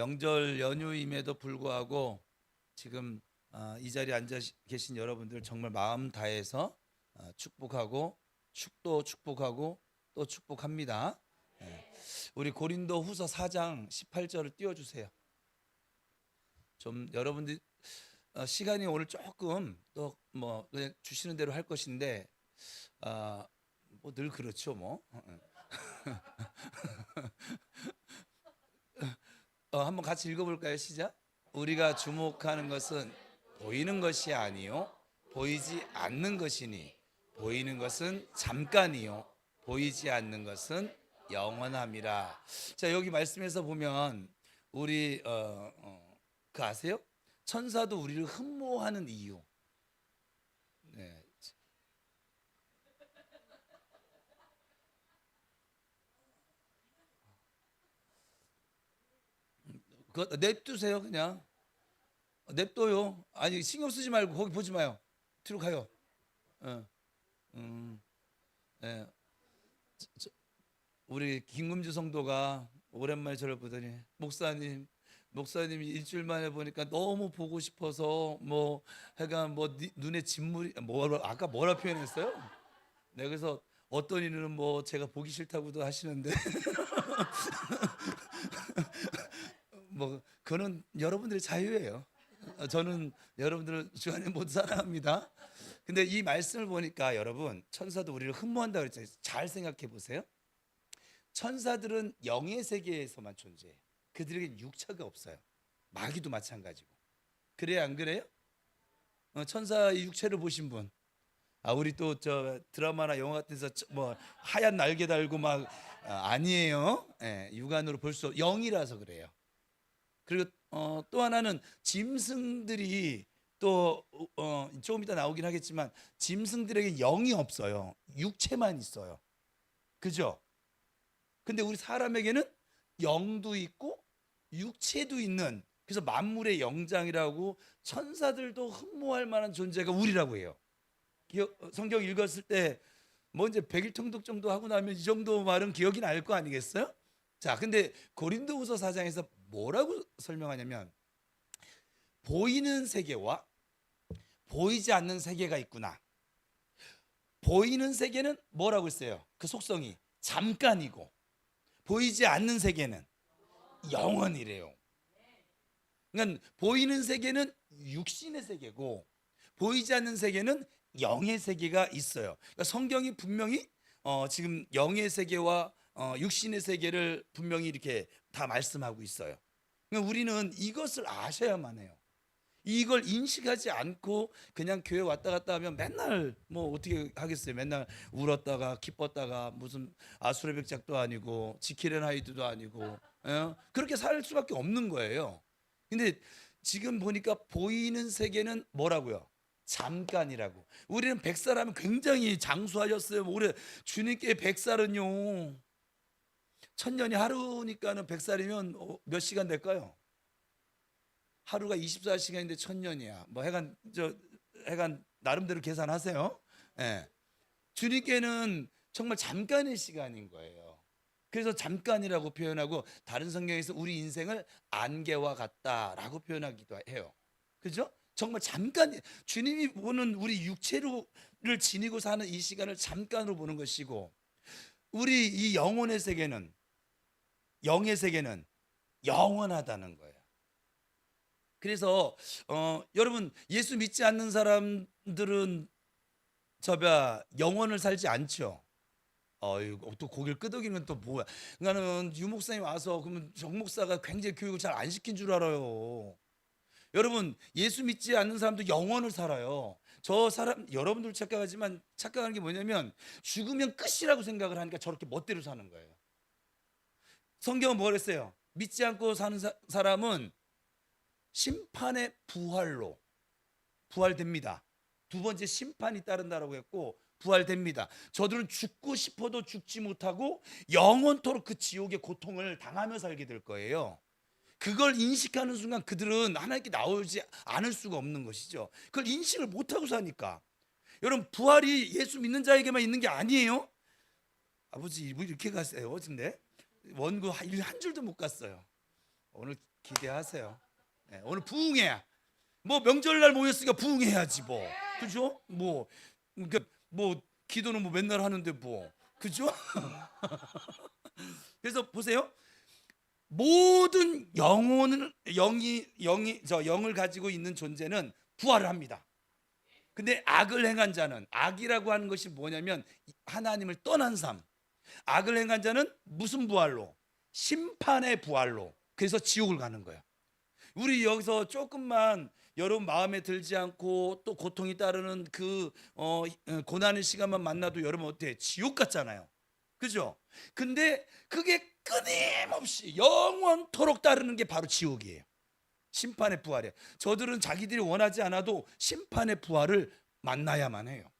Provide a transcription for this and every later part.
명절 연휴임에도 불구하고 지금 이 자리에 앉아 계신 여러분들 정말 마음 다해서 축복하고 축복하고 또 축복합니다. 예. 우리 고린도 후서 4장 18절을 띄워주세요. 좀 여러분들 시간이 오늘 조금 또 뭐 그냥 주시는 대로 할 것인데 뭐 늘 그렇죠 뭐. 한번 같이 읽어볼까요? 시작. 우리가 주목하는 것은 보이는 것이 아니요 보이지 않는 것이니 보이는 것은 잠깐이요 보이지 않는 것은 영원함이라. 자, 여기 말씀에서 보면 우리 그 아세요? 천사도 우리를 흠모하는 이유. 네. 그거 냅두세요. 그냥 냅둬요. 아니 신경 쓰지 말고 거기 보지 마요. 뒤로 가요. 어, 예. 우리 김금주 성도가 오랜만에 저를 보더니 목사님이 일주일 만에 보니까 너무 보고 싶어서 뭐 해가 뭐 눈에 진물이 아까 뭐라 표현했어요? 네, 그래서 어떤 이유는 뭐 제가 보기 싫다고도 하시는데 뭐 그거는 여러분들의 자유예요. 저는 여러분들을 주 안에 모두 사랑합니다. 근데 이 말씀을 보니까 여러분 천사도 우리를 흠모한다 그랬잖아요. 잘 생각해 보세요. 천사들은 영의 세계에서만 존재해요. 그들에게 육체가 없어요. 마귀도 마찬가지고. 그래요, 안 그래요? 천사의 육체를 보신 분. 우리 또 저 드라마나 영화 같은 데서 뭐 하얀 날개 달고 막 아니에요. 예, 육안으로 볼 수 영이라서 그래요. 그리고 또 하나는 짐승들이 또 조금 이따 나오긴 하겠지만 짐승들에게 영이 없어요. 육체만 있어요. 그죠? 근데 우리 사람에게는 영도 있고 육체도 있는, 그래서 만물의 영장이라고 천사들도 흠모할 만한 존재가 우리라고 해요. 성경 읽었을 때 뭐 이제 100일 통독 정도 하고 나면 이 정도 말은 기억이 날 거 아니겠어요? 자, 근데 고린도후서 4장에서 뭐라고 설명하냐면 보이는 세계와 보이지 않는 세계가 있구나. 보이는 세계는 뭐라고 했어요? 그 속성이 잠깐이고 보이지 않는 세계는 영원이래요. 그러니까 보이는 세계는 육신의 세계고 보이지 않는 세계는 영의 세계가 있어요. 그러니까 성경이 분명히 지금 영의 세계와 육신의 세계를 분명히 이렇게 다 말씀하고 있어요. 그러니까 우리는 이것을 아셔야만 해요. 이걸 인식하지 않고 그냥 교회 왔다 갔다 하면 맨날 뭐 어떻게 하겠어요? 맨날 울었다가 기뻤다가 무슨 아수라백작도 아니고 지킬앤 하이드도 아니고 그렇게 살 수밖에 없는 거예요. 근데 지금 보니까 보이는 세계는 뭐라고요? 잠깐이라고. 우리는 100살 하면 굉장히 장수하셨어요. 올해 주님께 100살은요 1000년이 하루니까는 100살이면 몇 시간 될까요? 하루가 24시간인데 1000년이야. 뭐 해간 나름대로 계산하세요. 예. 주님께는 정말 잠깐의 시간인 거예요. 그래서 잠깐이라고 표현하고 다른 성경에서 우리 인생을 안개와 같다라고 표현하기도 해요. 그죠? 정말 잠깐, 주님이 보는 우리 육체를 지니고 사는 이 시간을 잠깐으로 보는 것이고, 우리 이 영의 세계는 영원하다는 거예요. 그래서 여러분 예수 믿지 않는 사람들은 영원을 살지 않죠. 또 고개를 끄덕이는 또 뭐야? 그러니까는 유 목사님 와서 그러면 정 목사가 굉장히 교육을 잘 안 시킨 줄 알아요. 여러분 예수 믿지 않는 사람도 영원을 살아요. 저 사람 여러분들 착각하지만 착각하는 게 뭐냐면 죽으면 끝이라고 생각을 하니까 저렇게 멋대로 사는 거예요. 성경은 뭐 그랬어요? 믿지 않고 사는 사람은 심판의 부활로 부활됩니다. 두 번째 심판이 따른다라고 했고 부활됩니다. 저들은 죽고 싶어도 죽지 못하고 영원토록 그 지옥의 고통을 당하며 살게 될 거예요. 그걸 인식하는 순간 그들은 하나님께 나오지 않을 수가 없는 것이죠. 그걸 인식을 못하고 사니까. 여러분 부활이 예수 믿는 자에게만 있는 게 아니에요. 아버지 이렇게 갔어요. 근데 원고 한 줄도 못 갔어요. 오늘 기대하세요. 예, 오늘 부흥해. 뭐 명절날 모였으니까 부흥해야지 뭐. 그죠? 뭐 그러니까 뭐 기도는 뭐 맨날 하는데 뭐. 그죠? 그래서 보세요. 모든 영혼을 영을 가지고 있는 존재는 부활을 합니다. 근데 악을 행한 자는, 악이라고 하는 것이 뭐냐면 하나님을 떠난 삶. 악을 행한 자는 무슨 부활로? 심판의 부활로. 그래서 지옥을 가는 거예요. 우리 여기서 조금만 여러분 마음에 들지 않고 또 고통이 따르는 그 고난의 시간만 만나도 여러분 어때? 지옥 같잖아요. 그죠? 근데 그게 끊임없이 영원토록 따르는 게 바로 지옥이에요. 심판의 부활이에요. 저들은 자기들이 원하지 않아도 심판의 부활을 만나야만 해요.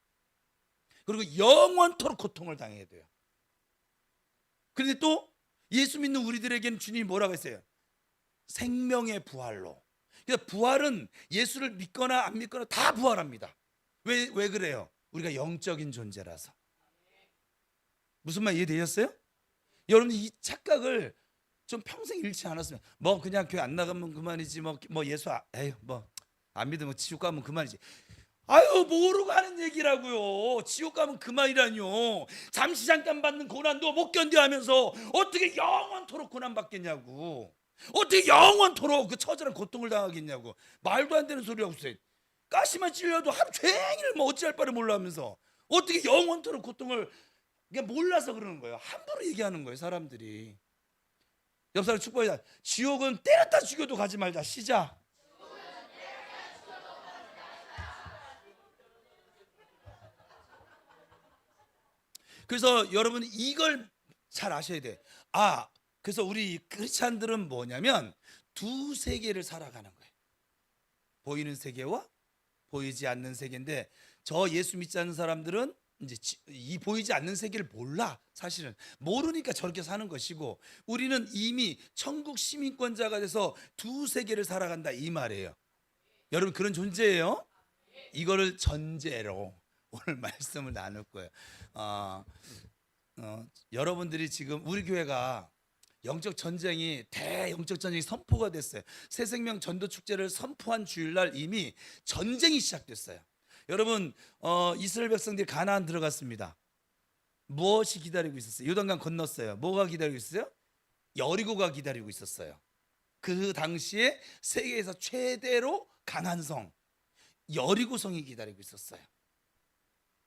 그리고 영원토록 고통을 당해야 돼요. 그런데 또 예수 믿는 우리들에게는 주님이 뭐라고 했어요? 생명의 부활로. 그러니까 부활은 예수를 믿거나 안 믿거나 다 부활합니다. 왜 그래요? 우리가 영적인 존재라서. 무슨 말 이해되셨어요? 여러분 이 착각을 좀 평생 잃지 않았으면 뭐 그냥 교회 안 나가면 그만이지 뭐 예수 에휴 뭐 안 믿으면 지옥 가면 그만이지. 아유 모르고 하는 얘기라고요. 지옥 가면 그만이라뇨. 잠시 잠깐 받는 고난도 못 견뎌 하면서 어떻게 영원토록 고난 받겠냐고. 어떻게 영원토록 그 처절한 고통을 당하겠냐고. 말도 안 되는 소리 없어요. 가시만 찔려도 하루 종일 뭐 어찌할 바를 몰라 하면서 어떻게 영원토록 고통을 그냥 몰라서 그러는 거예요. 함부로 얘기하는 거예요 사람들이. 옆 사람 축복이다. 지옥은 때렸다 죽여도 가지 말자. 시작. 그래서 여러분 이걸 잘 아셔야 돼. 그래서 우리 크리스찬들은 뭐냐면 두 세계를 살아가는 거예요. 보이는 세계와 보이지 않는 세계인데 저 예수 믿지 않는 사람들은 이제 이 보이지 않는 세계를 몰라. 사실은 모르니까 저렇게 사는 것이고 우리는 이미 천국 시민권자가 돼서 두 세계를 살아간다 이 말이에요. 여러분 그런 존재예요. 이거를 전제로 오늘 말씀을 나눌 거예요. 여러분들이 지금 우리 교회가 영적 전쟁이 대영적 전쟁이 선포가 됐어요. 새생명 전도 축제를 선포한 주일날 이미 전쟁이 시작됐어요. 여러분 이스라엘 백성들이 가나안 들어갔습니다. 무엇이 기다리고 있었어요? 요단강 건넜어요. 뭐가 기다리고 있었어요? 여리고가 기다리고 있었어요. 그 당시에 세계에서 최대로 강한 성 여리고성이 기다리고 있었어요.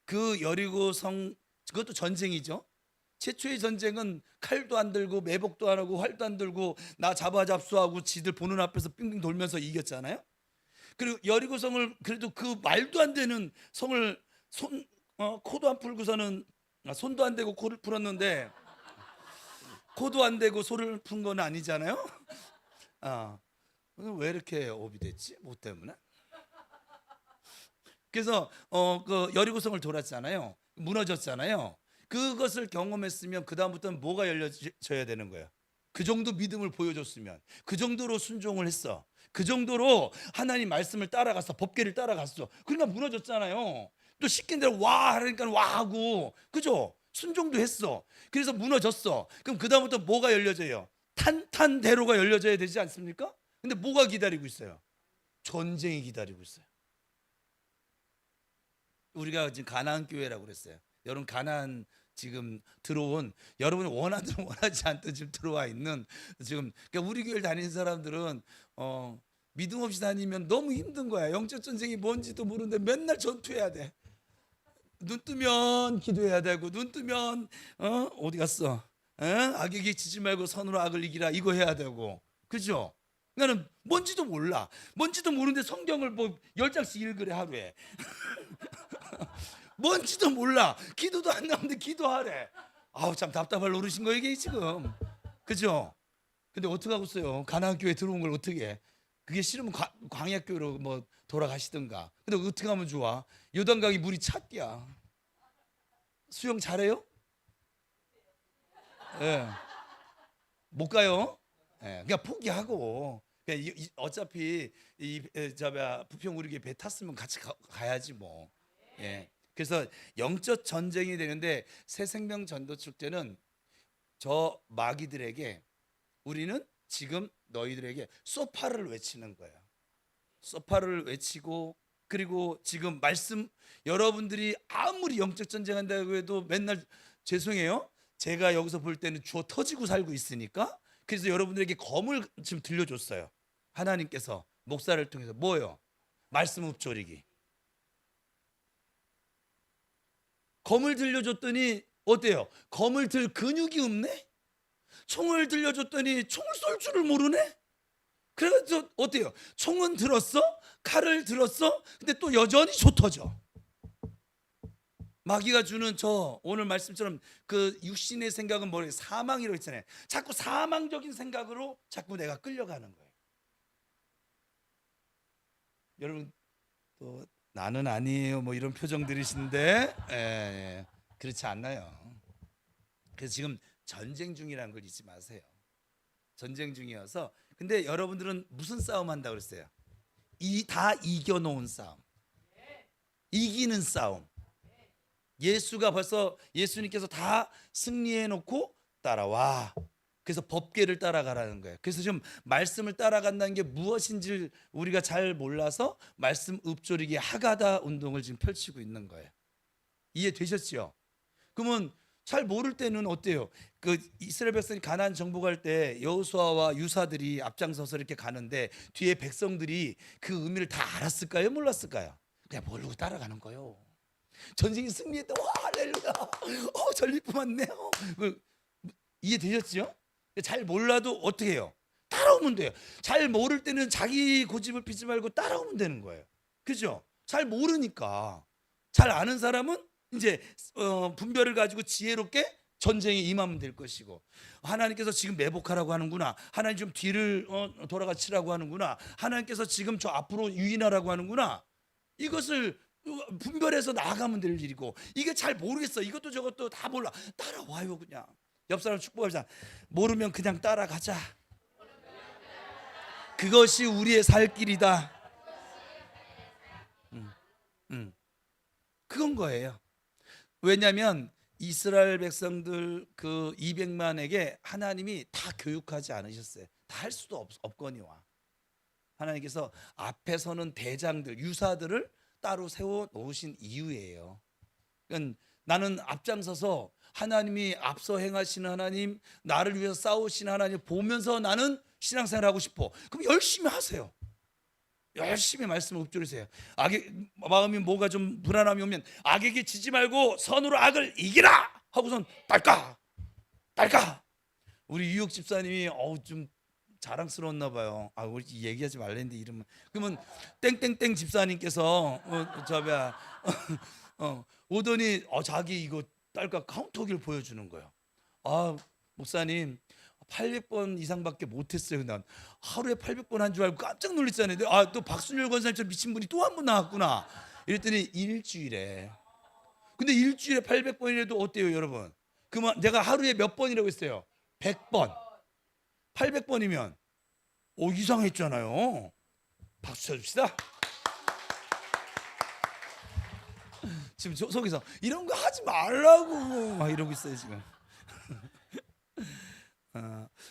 그 여리고성 그것도 전쟁이죠. 최초의 전쟁은 칼도 안 들고 매복도 안 하고 활도 안 들고 나 잡수하고 지들 보는 앞에서 빙빙 돌면서 이겼잖아요. 그리고 여리고성을 그래도 그 말도 안 되는 성을 코도 안 풀고서는 손도 안 대고 코를 풀었는데 코도 안 대고 소를 푼 건 아니잖아요. 왜 이렇게 오비 됐지? 뭐 때문에? 그래서 그 여리고성을 돌았잖아요. 무너졌잖아요. 그것을 경험했으면 그 다음부터는 뭐가 열려져야 되는 거예요? 그 정도 믿음을 보여줬으면, 그 정도로 순종을 했어, 그 정도로 하나님 말씀을 따라갔어, 법계를 따라갔어. 그러니까 무너졌잖아요. 또 시킨 대로 와 하니까 와 하고, 그죠? 순종도 했어. 그래서 무너졌어. 그럼 그 다음부터 뭐가 열려져요? 탄탄대로가 열려져야 되지 않습니까? 근데 뭐가 기다리고 있어요? 전쟁이 기다리고 있어요. 우리가 지금 가나안 교회라고 그랬어요. 여러분 가나안 지금 들어온 여러분이 원하든 원하지 않든 지금 들어와 있는 지금 그러니까 우리 교회 다니는 사람들은 믿음 없이 다니면 너무 힘든 거야. 영적 전쟁이 뭔지도 모르는데 맨날 전투해야 돼. 눈 뜨면 기도해야 되고 눈 뜨면 어디 갔어? 악에게 지지 말고 선으로 악을 이기라 이거 해야 되고 그죠? 나는 뭔지도 몰라. 뭔지도 모르는데 성경을 뭐 10장씩 읽으래 하루에. 뭔지도 몰라. 기도도 안 나오는데 기도하래. 아우 참 답답할 노릇인 거 이게 지금. 그죠? 근데 어떡하고 있어요? 가나안 교회 들어온 걸 어떻게 해? 그게 싫으면 광야교회로 뭐 돌아가시든가. 근데 어떻게 하면 좋아? 요단강이 물이 찼디야. 수영 잘해요? 예. 못 가요? 예. 그냥 포기하고. 그냥 어차피 부평 우리 교회 배 탔으면 같이 가야지 뭐. 예. 그래서 영적 전쟁이 되는데 새생명 전도 축제는 저 마귀들에게 우리는 지금 너희들에게 소파를 외치는 거예요. 소파를 외치고, 그리고 지금 말씀, 여러분들이 아무리 영적 전쟁한다고 해도 맨날 죄송해요, 제가 여기서 볼 때는 주어 터지고 살고 있으니까, 그래서 여러분들에게 검을 지금 들려줬어요. 하나님께서 목사를 통해서 뭐요? 말씀 읊조리기. 검을 들려줬더니 어때요? 검을 들 근육이 없네? 총을 들려줬더니 총을 쏠 줄을 모르네? 그래서 어때요? 총은 들었어? 칼을 들었어? 근데 또 여전히 솟터져. 마귀가 주는 저 오늘 말씀처럼 그 육신의 생각은 뭐래요? 사망이라고 했잖아요. 자꾸 사망적인 생각으로 자꾸 내가 끌려가는 거예요. 여러분 또 나는 아니에요 뭐 이런 표정들이신데, 그렇지 않나요? 그래서 지금 전쟁 중이라는 걸 잊지 마세요. 전쟁 중이어서. 근데 여러분들은 무슨 싸움 한다 그랬어요? 다 이겨놓은 싸움, 이기는 싸움. 예수가 벌써, 예수님께서 다 승리해 놓고 따라와. 그래서 법궤를 따라가라는 거예요. 그래서 지금 말씀을 따라간다는 게 무엇인지 우리가 잘 몰라서 말씀 읊조리기 하가다 운동을 지금 펼치고 있는 거예요. 이해되셨죠? 그러면 잘 모를 때는 어때요? 그 이스라엘 백성이 가나안 정복할 때 여호수아와 유사들이 앞장서서 이렇게 가는데 뒤에 백성들이 그 의미를 다 알았을까요? 몰랐을까요? 그냥 모르고 따라가는 거예요. 전쟁이 승리했다. 와 할렐루야. 전리품 왔네요. 이해되셨죠? 잘 몰라도 어떻게 해요? 따라오면 돼요. 잘 모를 때는 자기 고집을 피지 말고 따라오면 되는 거예요. 그죠? 잘 모르니까. 잘 아는 사람은 이제 분별을 가지고 지혜롭게 전쟁에 임하면 될 것이고, 하나님께서 지금 매복하라고 하는구나, 하나님 좀 뒤를 돌아가 치라고 하는구나, 하나님께서 지금 저 앞으로 유인하라고 하는구나, 이것을 분별해서 나아가면 될 일이고, 이게 잘 모르겠어, 이것도 저것도 다 몰라, 따라와요. 그냥 옆 사람 축복하자. 모르면 그냥 따라가자. 그것이 우리의 살 길이다. 그건 거예요. 왜냐하면 이스라엘 백성들 그 200만에게 하나님이 다 교육하지 않으셨어요. 다 할 수도 없거니와. 하나님께서 앞에 서는 대장들, 유사들을 따로 세워 놓으신 이유예요. 그러니까 나는 앞장서서 하나님이 앞서 행하시는 하나님, 나를 위해서 싸우시는 하나님 보면서 나는 신앙생활 하고 싶어. 그럼 열심히 하세요. 열심히 말씀 읊조리세요. 악의 마음이 뭐가 좀 불안함이 오면 악에게 지지 말고 선으로 악을 이기라 하고선 딸까. 우리 유혁 집사님이 좀 자랑스러웠나 봐요. 우리 얘기하지 말랬는데 이름은. 그러면 땡땡땡 집사님께서 오더니 자기 이거 딸까 카운터기를 보여주는 거예요. 목사님 800번 이상밖에 못했어요. 난 하루에 800번 한 줄 알고 깜짝 놀랐잖아요. 또 박순열 권사님처럼 미친 분이 또 한 분 나왔구나. 이랬더니 일주일에. 근데 일주일에 800번이라도 어때요, 여러분? 그러면 내가 하루에 몇 번이라고 했어요? 100번. 800번이면 이상했잖아요. 박수 쳐줍시다. 지금 속에서 이런 거 하지 말라고 막 이러고 있어요 지금.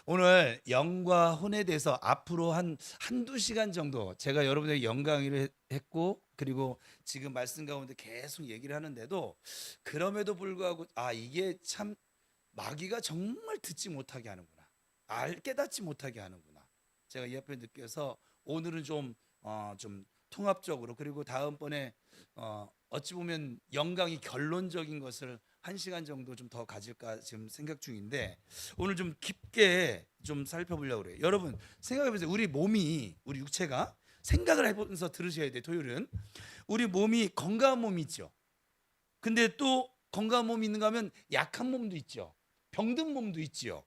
오늘 영과 혼에 대해서 앞으로 한두 시간 정도 제가 여러분에게 영강의를 했고, 그리고 지금 말씀 가운데 계속 얘기를 하는데도 그럼에도 불구하고 이게 참 마귀가 정말 듣지 못하게 하는구나, 깨닫지 못하게 하는구나, 제가 이 앞에 느껴서 오늘은 좀 통합적으로, 그리고 다음번에 어찌 보면 영강이 결론적인 것을 1시간 정도 좀 더 가질까 지금 생각 중인데, 오늘 좀 깊게 좀 살펴보려고 그래요. 여러분 생각해보세요. 우리 몸이, 우리 육체가 생각을 해보면서 들으셔야 돼요. 토요일은 우리 몸이 건강한 몸이 있죠. 근데 또 건강한 몸이 있는가 하면 약한 몸도 있죠. 병든 몸도 있지요.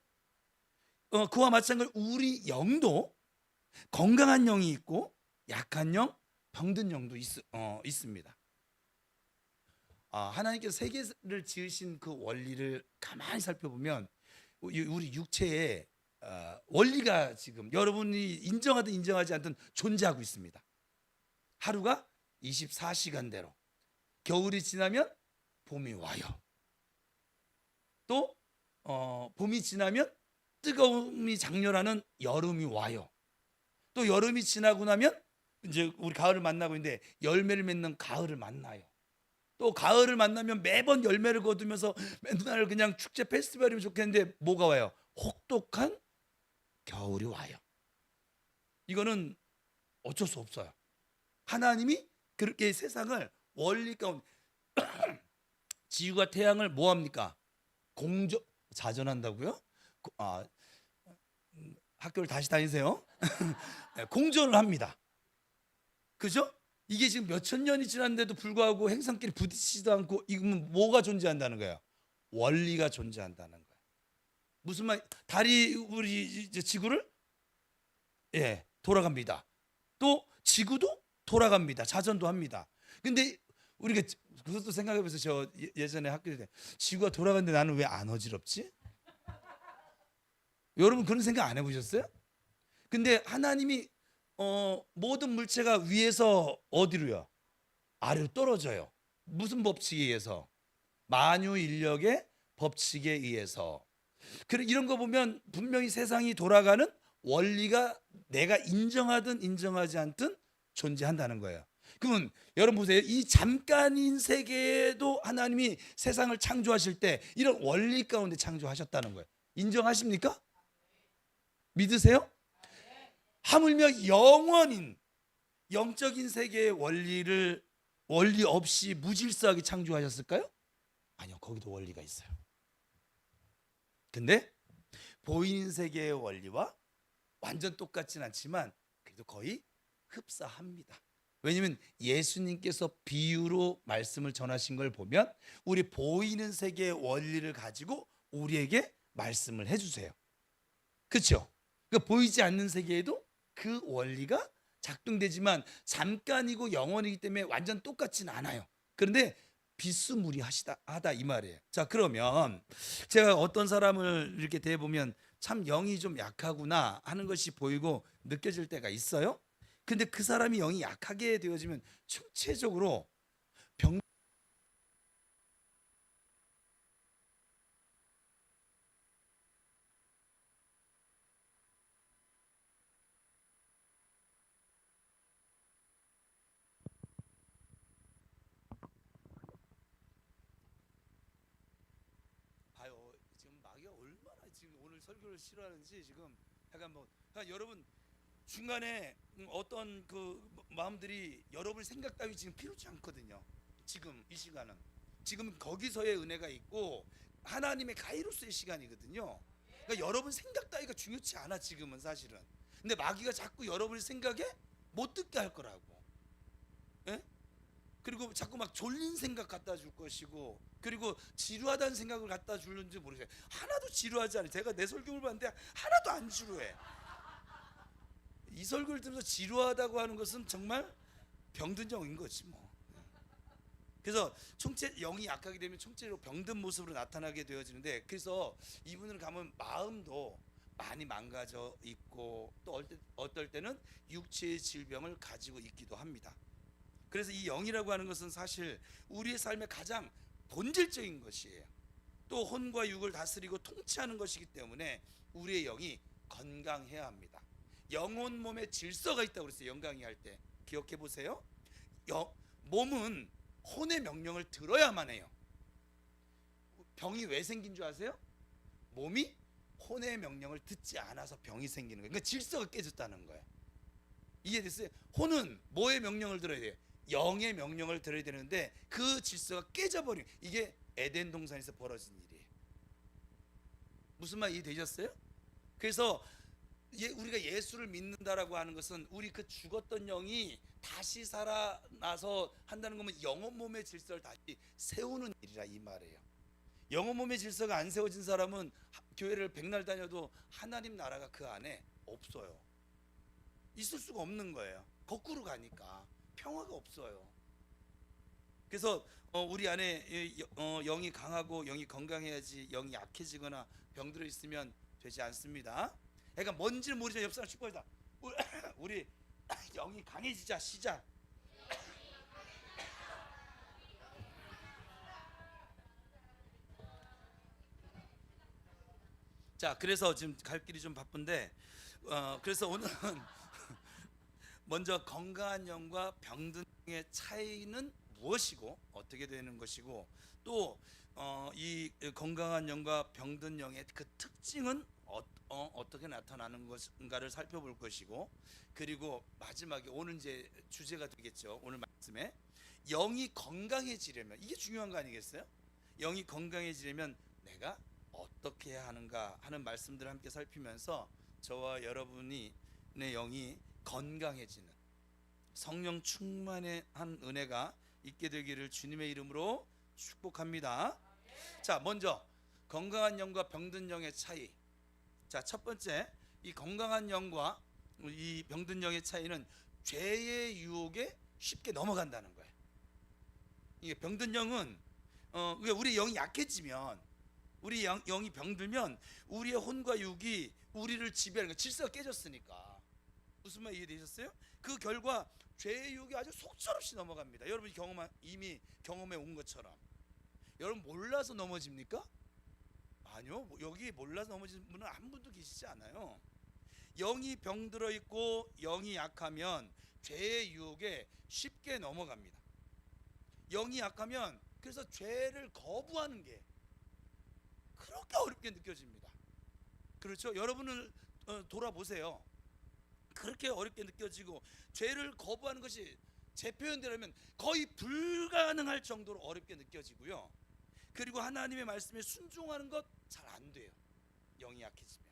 그와 마찬가지로 우리 영도 건강한 영이 있고 약한 영, 병든 영도 있습니다. 하나님께서 세계를 지으신 그 원리를 가만히 살펴보면 우리 육체의 원리가 지금 여러분이 인정하든 인정하지 않든 존재하고 있습니다. 하루가 24시간대로, 겨울이 지나면 봄이 와요. 또 봄이 지나면 뜨거움이 장렬하는 여름이 와요. 또 여름이 지나고 나면 이제 우리 가을을 만나고 있는데 열매를 맺는 가을을 만나요. 또 가을을 만나면 매번 열매를 거두면서 맨날 그냥 축제 페스티벌이면 좋겠는데 뭐가 와요? 혹독한 겨울이 와요. 이거는 어쩔 수 없어요. 하나님이 그렇게 세상을 원리 가운데 지구와 태양을 뭐 합니까? 자전한다고요? 학교를 다시 다니세요. 공존을 합니다. 그죠? 이게 지금 몇천 년이 지났는데도 불구하고 행성끼리 부딪히지도 않고, 이건 뭐가 존재한다는 거예요? 원리가 존재한다는 거예요. 무슨 말? 달이 우리 이제 지구를 돌아갑니다. 또 지구도 돌아갑니다. 자전도 합니다. 근데 우리가 그것도 생각해보세요. 저 예전에 학교 때 지구가 돌아가는데 나는 왜 안 어지럽지? 여러분 그런 생각 안 해보셨어요? 근데 하나님이 모든 물체가 위에서 어디로요? 아래로 떨어져요. 무슨 법칙에 의해서? 만유인력의 법칙에 의해서. 그래, 이런 거 보면 분명히 세상이 돌아가는 원리가 내가 인정하든 인정하지 않든 존재한다는 거예요. 그러면 여러분 보세요. 이 잠깐인 세계에도 하나님이 세상을 창조하실 때 이런 원리 가운데 창조하셨다는 거예요. 인정하십니까? 믿으세요? 하물며 영원인 영적인 세계의 원리 없이 무질서하게 창조하셨을까요? 아니요, 거기도 원리가 있어요. 근데 보이는 세계의 원리와 완전 똑같진 않지만 그래도 거의 흡사합니다. 왜냐하면 예수님께서 비유로 말씀을 전하신 걸 보면 우리 보이는 세계의 원리를 가지고 우리에게 말씀을 해주세요. 그렇죠? 그러니까 보이지 않는 세계에도 그 원리가 작동되지만 잠깐이고 영원이기 때문에 완전 똑같진 않아요. 그런데 비스무리하다 이 말이에요. 자, 그러면 제가 어떤 사람을 이렇게 대해보면 참 영이 좀 약하구나 하는 것이 보이고 느껴질 때가 있어요. 근데 그 사람이 영이 약하게 되어지면 총체적으로 병 봐요. 지금 마귀가 얼마나 지금 오늘 설교를 싫어하는지 지금 약간 그러니까 여러분 중간에 어떤 그 마음들이 여러분 생각 따위 지금 필요치 않거든요. 지금 이 시간은 지금 거기서의 은혜가 있고 하나님의 가이로스의 시간이거든요. 그러니까 여러분 생각 따위가 중요치 않아 지금은 사실은. 근데 마귀가 자꾸 여러분의 생각에 못 듣게 할 거라고. 예? 그리고 자꾸 막 졸린 생각 갖다 줄 것이고, 그리고 지루하다는 생각을 갖다 주는지 모르겠어요. 하나도 지루하지 않아요. 제가 내 설교를 봤는데 하나도 안 지루해. 이 설교를 들으면서 지루하다고 하는 것은 정말 병든 영인 거지 뭐. 그래서 영이 약하게 되면 총체로 병든 모습으로 나타나게 되어지는데, 그래서 이분을 가면 마음도 많이 망가져 있고 또 어떨 때는 육체의 질병을 가지고 있기도 합니다. 그래서 이 영이라고 하는 것은 사실 우리의 삶의 가장 본질적인 것이에요. 또 혼과 육을 다스리고 통치하는 것이기 때문에 우리의 영이 건강해야 합니다. 영혼 몸에 질서가 있다고 그랬어요. 영강이 할 때 기억해 보세요. 몸은 혼의 명령을 들어야만 해요. 병이 왜 생긴 줄 아세요? 몸이 혼의 명령을 듣지 않아서 병이 생기는 거예요. 그러니까 질서가 깨졌다는 거예요. 이해됐어요? 혼은 뭐의 명령을 들어야 돼요? 영의 명령을 들어야 되는데 그 질서가 깨져버린, 이게 에덴 동산에서 벌어진 일이에요. 무슨 말 이해되셨어요? 그래서 우리가 예수를 믿는다라고 하는 것은 우리 그 죽었던 영이 다시 살아나서 한다는 거면 영혼 몸의 질서를 다시 세우는 일이라 이 말이에요. 영혼 몸의 질서가 안 세워진 사람은 교회를 백날 다녀도 하나님 나라가 그 안에 없어요. 있을 수가 없는 거예요. 거꾸로 가니까 평화가 없어요. 그래서 우리 안에 영이 강하고 영이 건강해야지, 영이 약해지거나 병들어 있으면 되지 않습니다. 그러니까 뭔지를 모르지만 옆 사람 축복하자. 우리 영이 강해지자. 시작. 자, 그래서 지금 갈 길이 좀 바쁜데, 그래서 오늘은 먼저 건강한 영과 병든 영의 차이는 무엇이고 어떻게 되는 것이고, 또 이 건강한 영과 병든 영의 그 특징은 어떻게 나타나는 것인가를 살펴볼 것이고, 그리고 마지막에 오늘 이제 주제가 되겠죠. 오늘 말씀에 영이 건강해지려면, 이게 중요한 거 아니겠어요? 영이 건강해지려면 내가 어떻게 해야 하는가 하는 말씀들을 함께 살피면서 저와 여러분이 내 영이 건강해지는 성령 충만한 은혜가 있게 되기를 주님의 이름으로 축복합니다. 자, 먼저 건강한 영과 병든 영의 차이. 자, 첫 번째, 이 건강한 영과 이 병든 영의 차이는 죄의 유혹에 쉽게 넘어간다는 거예요. 이게 병든 영은 우리 영이 약해지면, 우리 영이 병들면 우리의 혼과 육이 우리를 지배하는 거예요. 질서가 깨졌으니까. 무슨 말 이해되셨어요? 그 결과 죄의 유혹이 아주 속절없이 넘어갑니다. 여러분이 이미 경험해 온 것처럼. 여러분 몰라서 넘어집니까? 아니요. 여기 몰라서 넘어지는 분은 한 분도 계시지 않아요. 영이 병들어 있고 영이 약하면 죄의 유혹에 쉽게 넘어갑니다. 영이 약하면 그래서 죄를 거부하는 게 그렇게 어렵게 느껴집니다. 그렇죠? 여러분을 돌아보세요. 그렇게 어렵게 느껴지고 죄를 거부하는 것이 제 표현대로면 거의 불가능할 정도로 어렵게 느껴지고요. 그리고 하나님의 말씀에 순종하는 것 잘 안 돼요. 영이 약해지면.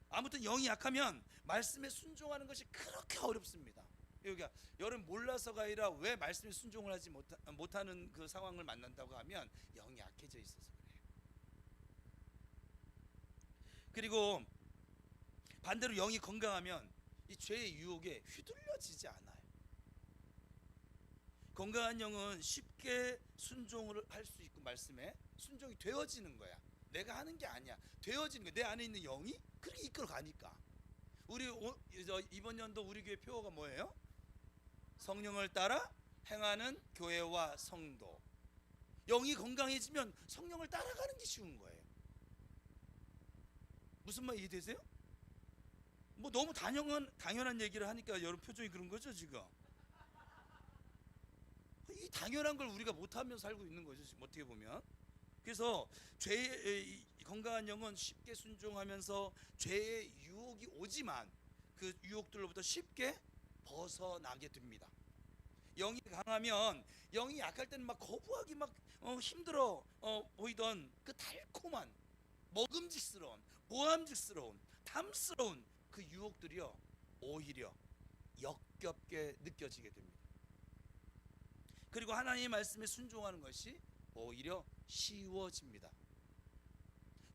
아무튼 영이 약하면 말씀에 순종하는 것이 그렇게 어렵습니다. 여기가 여러분 몰라서가 아니라 왜 말씀에 순종을 하지 못하는 그 상황을 만난다고 하면 영이 약해져 있어서 그래요. 그리고 반대로 영이 건강하면 이 죄의 유혹에 휘둘려지지 않아요. 건강한 영은 쉽게 순종을 할 수 있고 말씀에 순종이 되어지는 거야. 내가 하는 게 아니야. 되어지는 거야. 내 안에 있는 영이 그렇게 이끌어 가니까. 우리 이번 연도 우리 교회 표어가 뭐예요? 성령을 따라 행하는 교회와 성도. 영이 건강해지면 성령을 따라가는 게 쉬운 거예요. 무슨 말 이해되세요? 뭐 너무 당연한 얘기를 하니까 여러분 표정이 그런 거죠 지금. 이 당연한 걸 우리가 못하며 살고 있는 거죠 지금 어떻게 보면. 그래서 죄의 건강한 영은 쉽게 순종하면서 죄의 유혹이 오지만 그 유혹들로부터 쉽게 벗어나게 됩니다. 영이 강하면, 영이 약할 때는 막 거부하기 막 힘들어 보이던 그 달콤한 먹음직스러운 모함직스러운 탐스러운 그 유혹들이요 오히려 역겹게 느껴지게 됩니다. 그리고 하나님의 말씀에 순종하는 것이 오히려 쉬워집니다.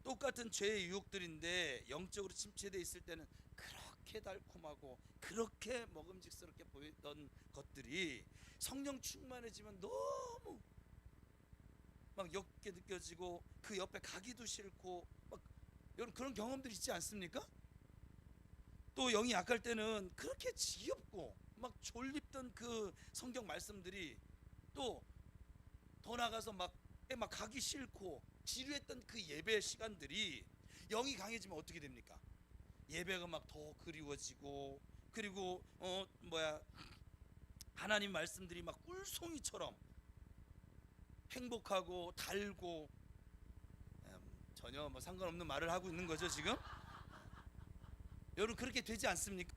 똑같은 죄의 유혹들인데 영적으로 침체되어 있을 때는 그렇게 달콤하고 그렇게 먹음직스럽게 보이던 것들이 성령 충만해지면 너무 막 역겹게 느껴지고 그 옆에 가기도 싫고 막 여러분 그런 경험들 있지 않습니까? 또 영이 약할 때는 그렇게 지겹고 막 졸립던 그 성경 말씀들이 또 더 나가서 막 가기 싫고 지루했던 그 예배 시간들이 영이 강해지면 어떻게 됩니까? 예배가 막 더 그리워지고 그리고 하나님 말씀들이 막 꿀송이처럼 행복하고 달고 전혀 뭐 상관없는 말을 하고 있는 거죠 지금? 여러분 그렇게 되지 않습니까?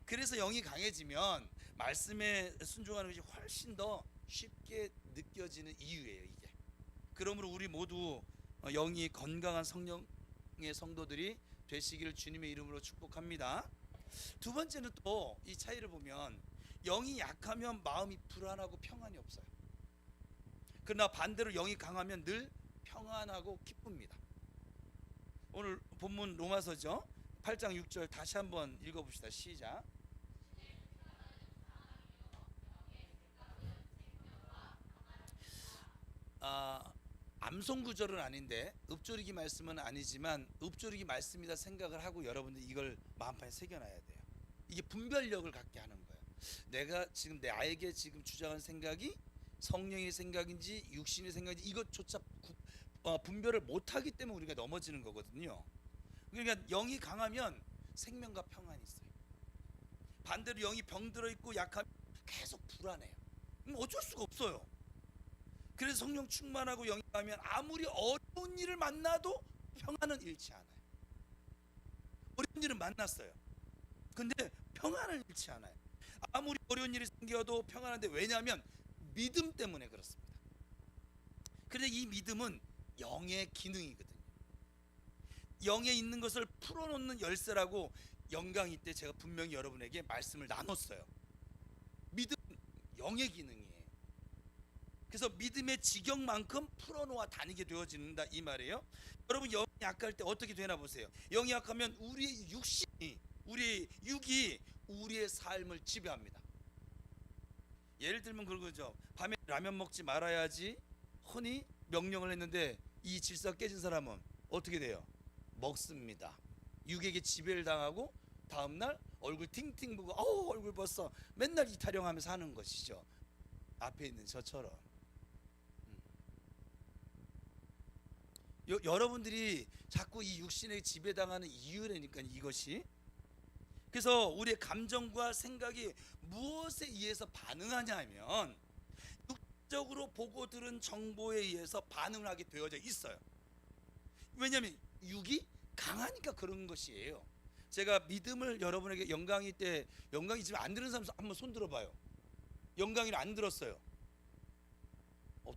그래서 영이 강해지면 말씀에 순종하는 것이 훨씬 더 쉽게 느껴지는 이유예요 이게. 그러므로 우리 모두 영이 건강한 성령의 성도들이 되시기를 주님의 이름으로 축복합니다. 두 번째는 또 이 차이를 보면 영이 약하면 마음이 불안하고 평안이 없어요. 그러나 반대로 영이 강하면 늘 평안하고 기쁩니다. 오늘 본문 로마서죠 8장 6절 다시 한번 읽어봅시다. 시작. 암송 구절은 아닌데 읍조리기 말씀은 아니지만 읍조리기 말씀이다 생각을 하고 여러분들 이걸 마음판에 새겨놔야 돼요. 이게 분별력을 갖게 하는 거예요. 내가 지금 나에게 지금 주장하는 생각이 성령의 생각인지 육신의 생각인지 이것조차 분별을 못하기 때문에 우리가 넘어지는 거거든요. 그러니까 영이 강하면 생명과 평안이 있어요. 반대로 영이 병들어 있고 약하면 계속 불안해요. 어쩔 수가 없어요. 그래서 성령 충만하고 영이 강하면 아무리 어려운 일을 만나도 평안은 잃지 않아요. 어려운 일은 만났어요. 근데 평안을 잃지 않아요. 아무리 어려운 일이 생겨도 평안한데, 왜냐하면 믿음 때문에 그렇습니다. 그런데 이 믿음은 영의 기능이거든요. 영에 있는 것을 풀어놓는 열쇠라고 영광이 때 제가 분명히 여러분에게 말씀을 나눴어요. 믿음은 영의 기능이에요. 그래서 믿음의 지경만큼 풀어놓아 다니게 되어진다 이 말이에요. 여러분, 영이 약할 때 어떻게 되나 보세요. 영이 약하면 우리의 육신이, 우리의 육이 우리의 삶을 지배합니다. 예를 들면 그런 거죠. 밤에 라면 먹지 말아야지 흔히 명령을 했는데 이 질서가 깨진 사람은 어떻게 돼요? 먹습니다. 육에게 지배를 당하고 다음날 얼굴 팅팅 부고 얼굴 벌써 맨날 이타령하면서 하는 것이죠. 앞에 있는 저처럼. 여러분들이 자꾸 이 육신에 지배당하는 이유라니까 이것이. 그래서 우리의 감정과 생각이 무엇에 의해서 반응하냐 하면 육적으로 보고 들은 정보에 의해서 반응을 하게 되어져 있어요. 왜냐하면 육이 강하니까 그런 것이에요. 제가 믿음을 여러분에게 영광이 때, 영광이 지금 안 들은 사람 한번 손 들어봐요. 영광이를 안 들었어요.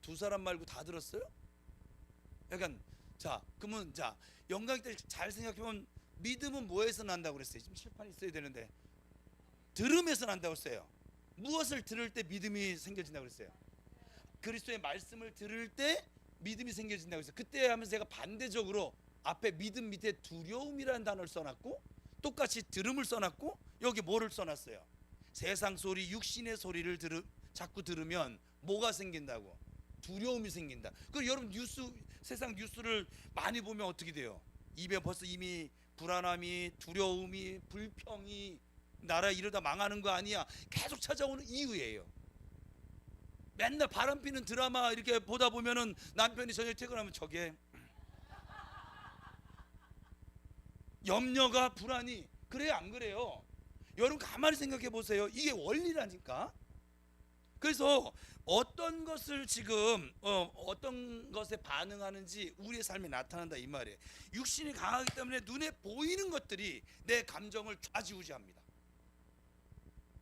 두 사람 말고 다 들었어요? 약간, 자, 그러면 자, 영광이 때 잘 생각해보면 믿음은 뭐에서 난다고 그랬어요? 지금 칠판이 있어야 되는데 들음에서 난다고 했어요. 무엇을 들을 때 믿음이 생겨진다고 그랬어요? 그리스도의 말씀을 들을 때 믿음이 생겨진다고 했어요. 그때 하면서 제가 반대적으로 앞에 믿음 밑에 두려움이라는 단어를 써놨고 똑같이 들음을 써놨고 여기 뭐를 써놨어요? 세상 소리, 육신의 소리를 자꾸 들으면 뭐가 생긴다고? 두려움이 생긴다. 그리고 여러분 세상 뉴스를 많이 보면 어떻게 돼요? 입에 벌써 이미 불안함이, 두려움이, 불평이, 나라 이러다 망하는 거 아니야, 계속 찾아오는 이유예요. 맨날 바람피는 드라마 이렇게 보다 보면은 남편이 저녁 퇴근하면 저게 염려가, 불안이, 그래요 안 그래요? 여러분 가만히 생각해 보세요. 이게 원리라니까. 그래서 어떤 것을 지금 어떤 것에 반응하는지 우리의 삶에 나타난다 이 말이에요. 육신이 강하기 때문에 눈에 보이는 것들이 내 감정을 좌지우지합니다.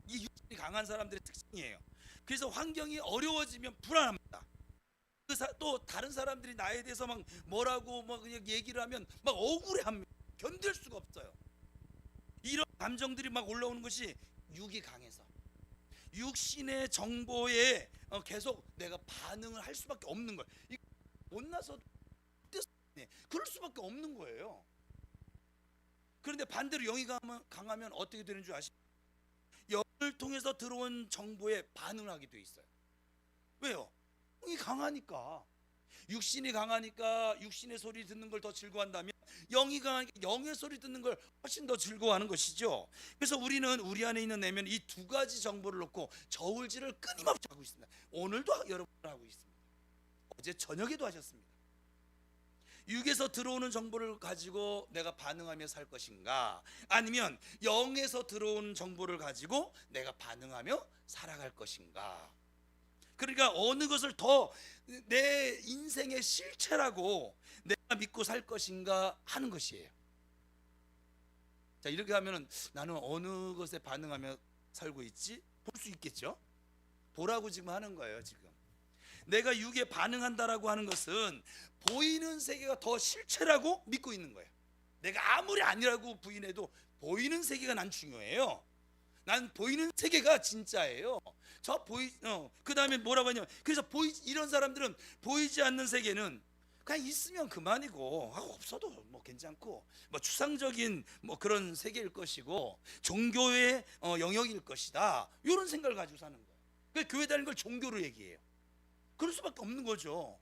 이 육신이 강한 사람들의 특징이에요. 그래서 환경이 어려워지면 불안합니다. 또 다른 사람들이 나에 대해서 막 뭐라고 그냥 얘기를 하면 막 억울해합니다. 견딜 수가 없어요. 이런 감정들이 막 올라오는 것이 육이 강해서, 육신의 정보에 계속 내가 반응을 할 수밖에 없는 거예요. 못나서 그럴 수밖에 없는 거예요. 그런데 반대로 영이 강하면 어떻게 되는 줄 아시죠? 영을 통해서 들어온 정보에 반응을 하게 돼 있어요. 왜요? 영이 강하니까. 육신이 강하니까 육신의 소리 듣는 걸 더 즐거워한다면 영이 강하니까 영의 소리 듣는 걸 훨씬 더 즐거워하는 것이죠. 그래서 우리는 우리 안에 있는 내면 이 두 가지 정보를 놓고 저울질을 끊임없이 하고 있습니다. 오늘도 여러분 하고 있습니다. 어제 저녁에도 하셨습니다. 육에서 들어오는 정보를 가지고 내가 반응하며 살 것인가, 아니면 영에서 들어오는 정보를 가지고 내가 반응하며 살아갈 것인가. 그러니까 어느 것을 더 내 인생의 실체라고 내가 믿고 살 것인가 하는 것이에요. 자, 이렇게 하면은 나는 어느 것에 반응하며 살고 있지? 볼 수 있겠죠? 보라고 지금 하는 거예요. 지금 내가 육에 반응한다라고 하는 것은 보이는 세계가 더 실체라고 믿고 있는 거예요. 내가 아무리 아니라고 부인해도 보이는 세계가 난 중요해요. 난 보이는 세계가 진짜예요. 그 다음에 뭐라고 하냐면, 그래서 이런 사람들은 보이지 않는 세계는 그냥 있으면 그만이고, 없어도 뭐 괜찮고, 뭐 추상적인 뭐 그런 세계일 것이고, 종교의 영역일 것이다, 이런 생각을 가지고 사는 거예요. 그러니까 교회 다니는 걸 종교로 얘기해요. 그럴 수밖에 없는 거죠.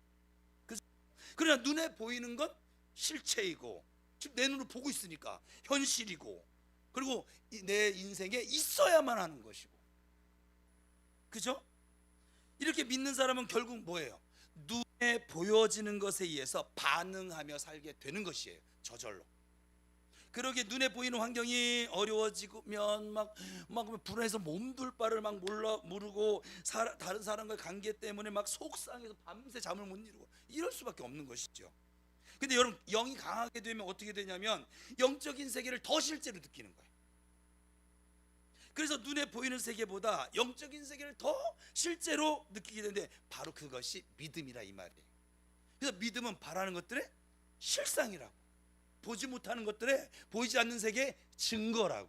그러나 눈에 보이는 건 실체이고, 지금 내 눈으로 보고 있으니까 현실이고, 그리고 내 인생에 있어야만 하는 것이고, 그죠? 이렇게 믿는 사람은 결국 뭐예요? 보여지는 것에 의해서 반응하며 살게 되는 것이에요. 저절로. 그러게 눈에 보이는 환경이 어려워지면 막 불안해서 몸둘 바를 막 모르고 다른 사람과의 관계 때문에 막 속상해서 밤새 잠을 못 이루고 이럴 수밖에 없는 것이죠. 근데 여러분, 영이 강하게 되면 어떻게 되냐면 영적인 세계를 더 실제로 느끼는 거예요. 그래서 눈에 보이는 세계보다 영적인 세계를 더 실제로 느끼게 되는데 바로 그것이 믿음이라 이 말이에요. 그래서 믿음은 바라는 것들의 실상이라고, 보지 못하는 것들의 보이지 않는 세계의 증거라고.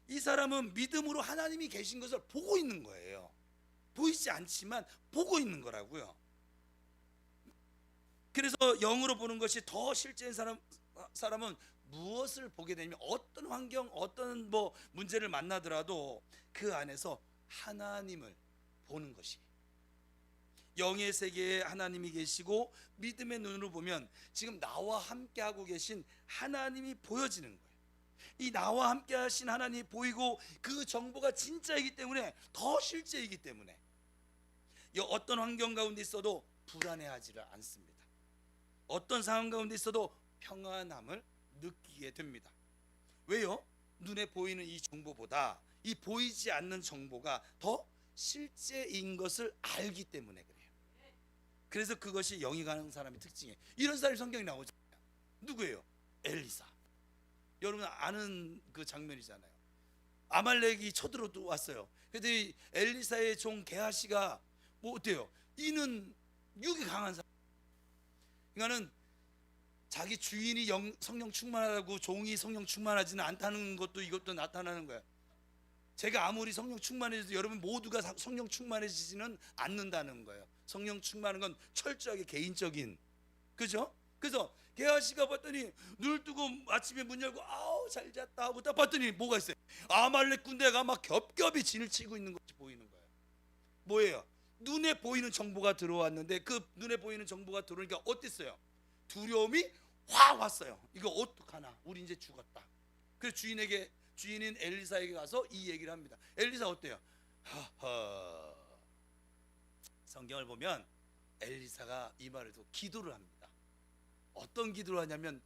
이 사람은 믿음으로 하나님이 계신 것을 보고 있는 거예요. 보이지 않지만 보고 있는 거라고요. 그래서 영으로 보는 것이 더 실제인 사람은 무엇을 보게 되냐면 어떤 환경, 어떤 문제를 만나더라도 그 안에서 하나님을 보는 것이, 영의 세계에 하나님이 계시고 믿음의 눈으로 보면 지금 나와 함께 하고 계신 하나님이 보여지는 거예요. 이 나와 함께 하신 하나님이 보이고 그 정보가 진짜이기 때문에, 더 실제이기 때문에 어떤 환경 가운데 있어도 불안해하지를 않습니다. 어떤 상황 가운데 있어도 평안함을 느끼게 됩니다. 왜요? 눈에 보이는 이 정보보다 이 보이지 않는 정보가 더 실제인 것을 알기 때문에 그래요. 그래서 그것이 영이 가는 사람의 특징이에요. 이런 사람이 성경에 나오잖아요. 누구예요? 엘리사. 여러분 아는 그 장면이잖아요. 아말렉이 쳐들어왔어요. 그런데 이 엘리사의 종 게하시가 어때요? 이는 육이 강한 사람. 그러니까는 자기 주인이 성령 충만하고 종이 성령 충만하지는 않다는 것도 이것도 나타나는 거야. 제가 아무리 성령 충만해져도 여러분 모두가 성령 충만해지지는 않는다는 거예요. 성령 충만한 건 철저하게 개인적인, 그죠? 그래서 게하시가 봤더니 눈을 뜨고 아침에 문 열고 아우 잘 잤다 하고 딱 봤더니 뭐가 있어요? 아말렉 군대가 막 겹겹이 진을 치고 있는 것이 보이는 거예요. 뭐예요? 눈에 보이는 정보가 들어왔는데 그 눈에 보이는 정보가 들어오니까 어땠어요? 두려움이 확 왔어요. 이거 어떡하나? 우리 이제 죽었다. 그래서 주인인 엘리사에게 가서 이 얘기를 합니다. 엘리사 어때요? 하하. 성경을 보면 엘리사가 이 말을 듣고 기도를 합니다. 어떤 기도를 하냐면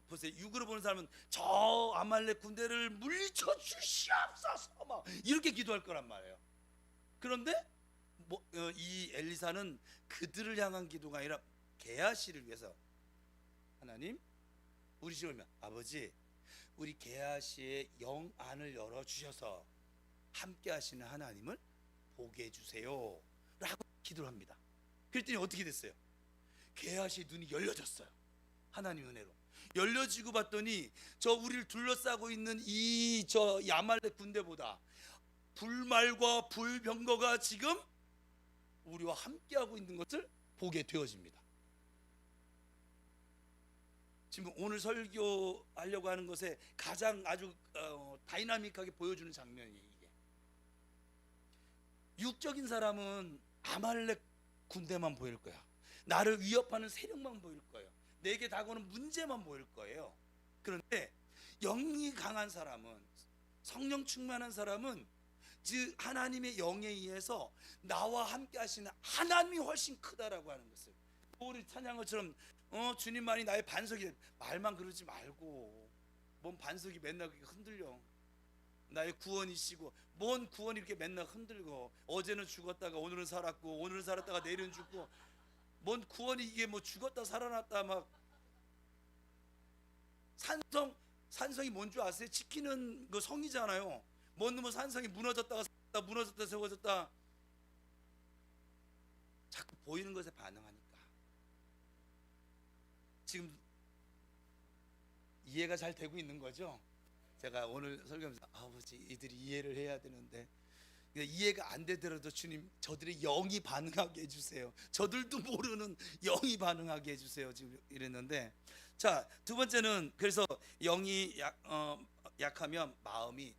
보세요. 육으로 보는 사람은 저 아말렉 군대를 물리쳐 주시옵소서 막 이렇게 기도할 거란 말이에요. 그런데 이 엘리사는 그들을 향한 기도가 아니라 게하시를 위해서, 하나님 우리 집을 오면 아버지 우리 게하시의 영 안을 열어주셔서 함께 하시는 하나님을 보게 해주세요 라고 기도를 합니다. 그랬더니 어떻게 됐어요? 게하시 눈이 열려졌어요. 하나님 은혜로 열려지고 봤더니 저 우리를 둘러싸고 있는 이 아말렉 군대보다 불말과 불병거가 지금 우리와 함께하고 있는 것을 보게 되어집니다. 지금 오늘 설교하려고 하는 것에 가장 아주 다이나믹하게 보여주는 장면이에요. 이게 육적인 사람은 아말렉 군대만 보일 거야. 나를 위협하는 세력만 보일 거예요. 내게 다가오는 문제만 보일 거예요. 그런데 영이 강한 사람은, 성령 충만한 사람은 즉 하나님의 영에 의해서 나와 함께 하시는 하나님이 훨씬 크다라고 하는 것을, 우리 찬양한 것처럼 주님만이 나의 반석이, 말만 그러지 말고 뭔 반석이 맨날 그렇게 흔들려. 나의 구원이시고 뭔 구원이 이렇게 맨날 흔들고, 어제는 죽었다가 오늘은 살았고 오늘은 살았다가 내일은 죽고, 뭔 구원이 이게 죽었다 살아났다 막. 산성이 뭔 줄 아세요? 지키는 그 성이잖아요. 산성이 무너졌다가 세워졌다, 무너졌다 세워졌다. 자꾸 보이는 것에 반응하니까. 지금 이해가 잘 되고 있는 거죠? 제가 오늘 설교하면서 아버지 이들이 이해를 해야 되는데 이해가 안 되더라도 주님 저들의 영이 반응하게 해주세요. 저들도 모르는 영이 반응하게 해주세요. 지금 이랬는데, 자, 두 번째는 그래서 영이 약하면 마음이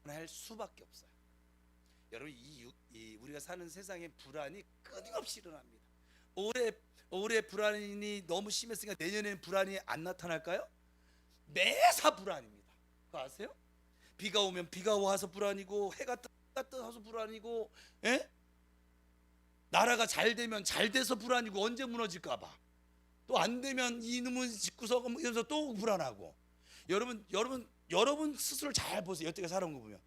할 수밖에 없어요. 여러분 우리가 사는 세상에 불안이 끊임없이 일어납니다. 올해 불안이 너무 심했으니까 내년에는 불안이 안 나타날까요? 매사 불안입니다. 그거 아세요? 비가 오면 비가 와서 불안이고, 해가 떠서 불안이고, 예? 나라가 잘 되면 잘 돼서 불안이고 언제 무너질까 봐. 또 안 되면 이놈의 집구석 이러면서 또 불안하고. 여러분 스스로 잘 보세요. 여태까지 살아온 거 보면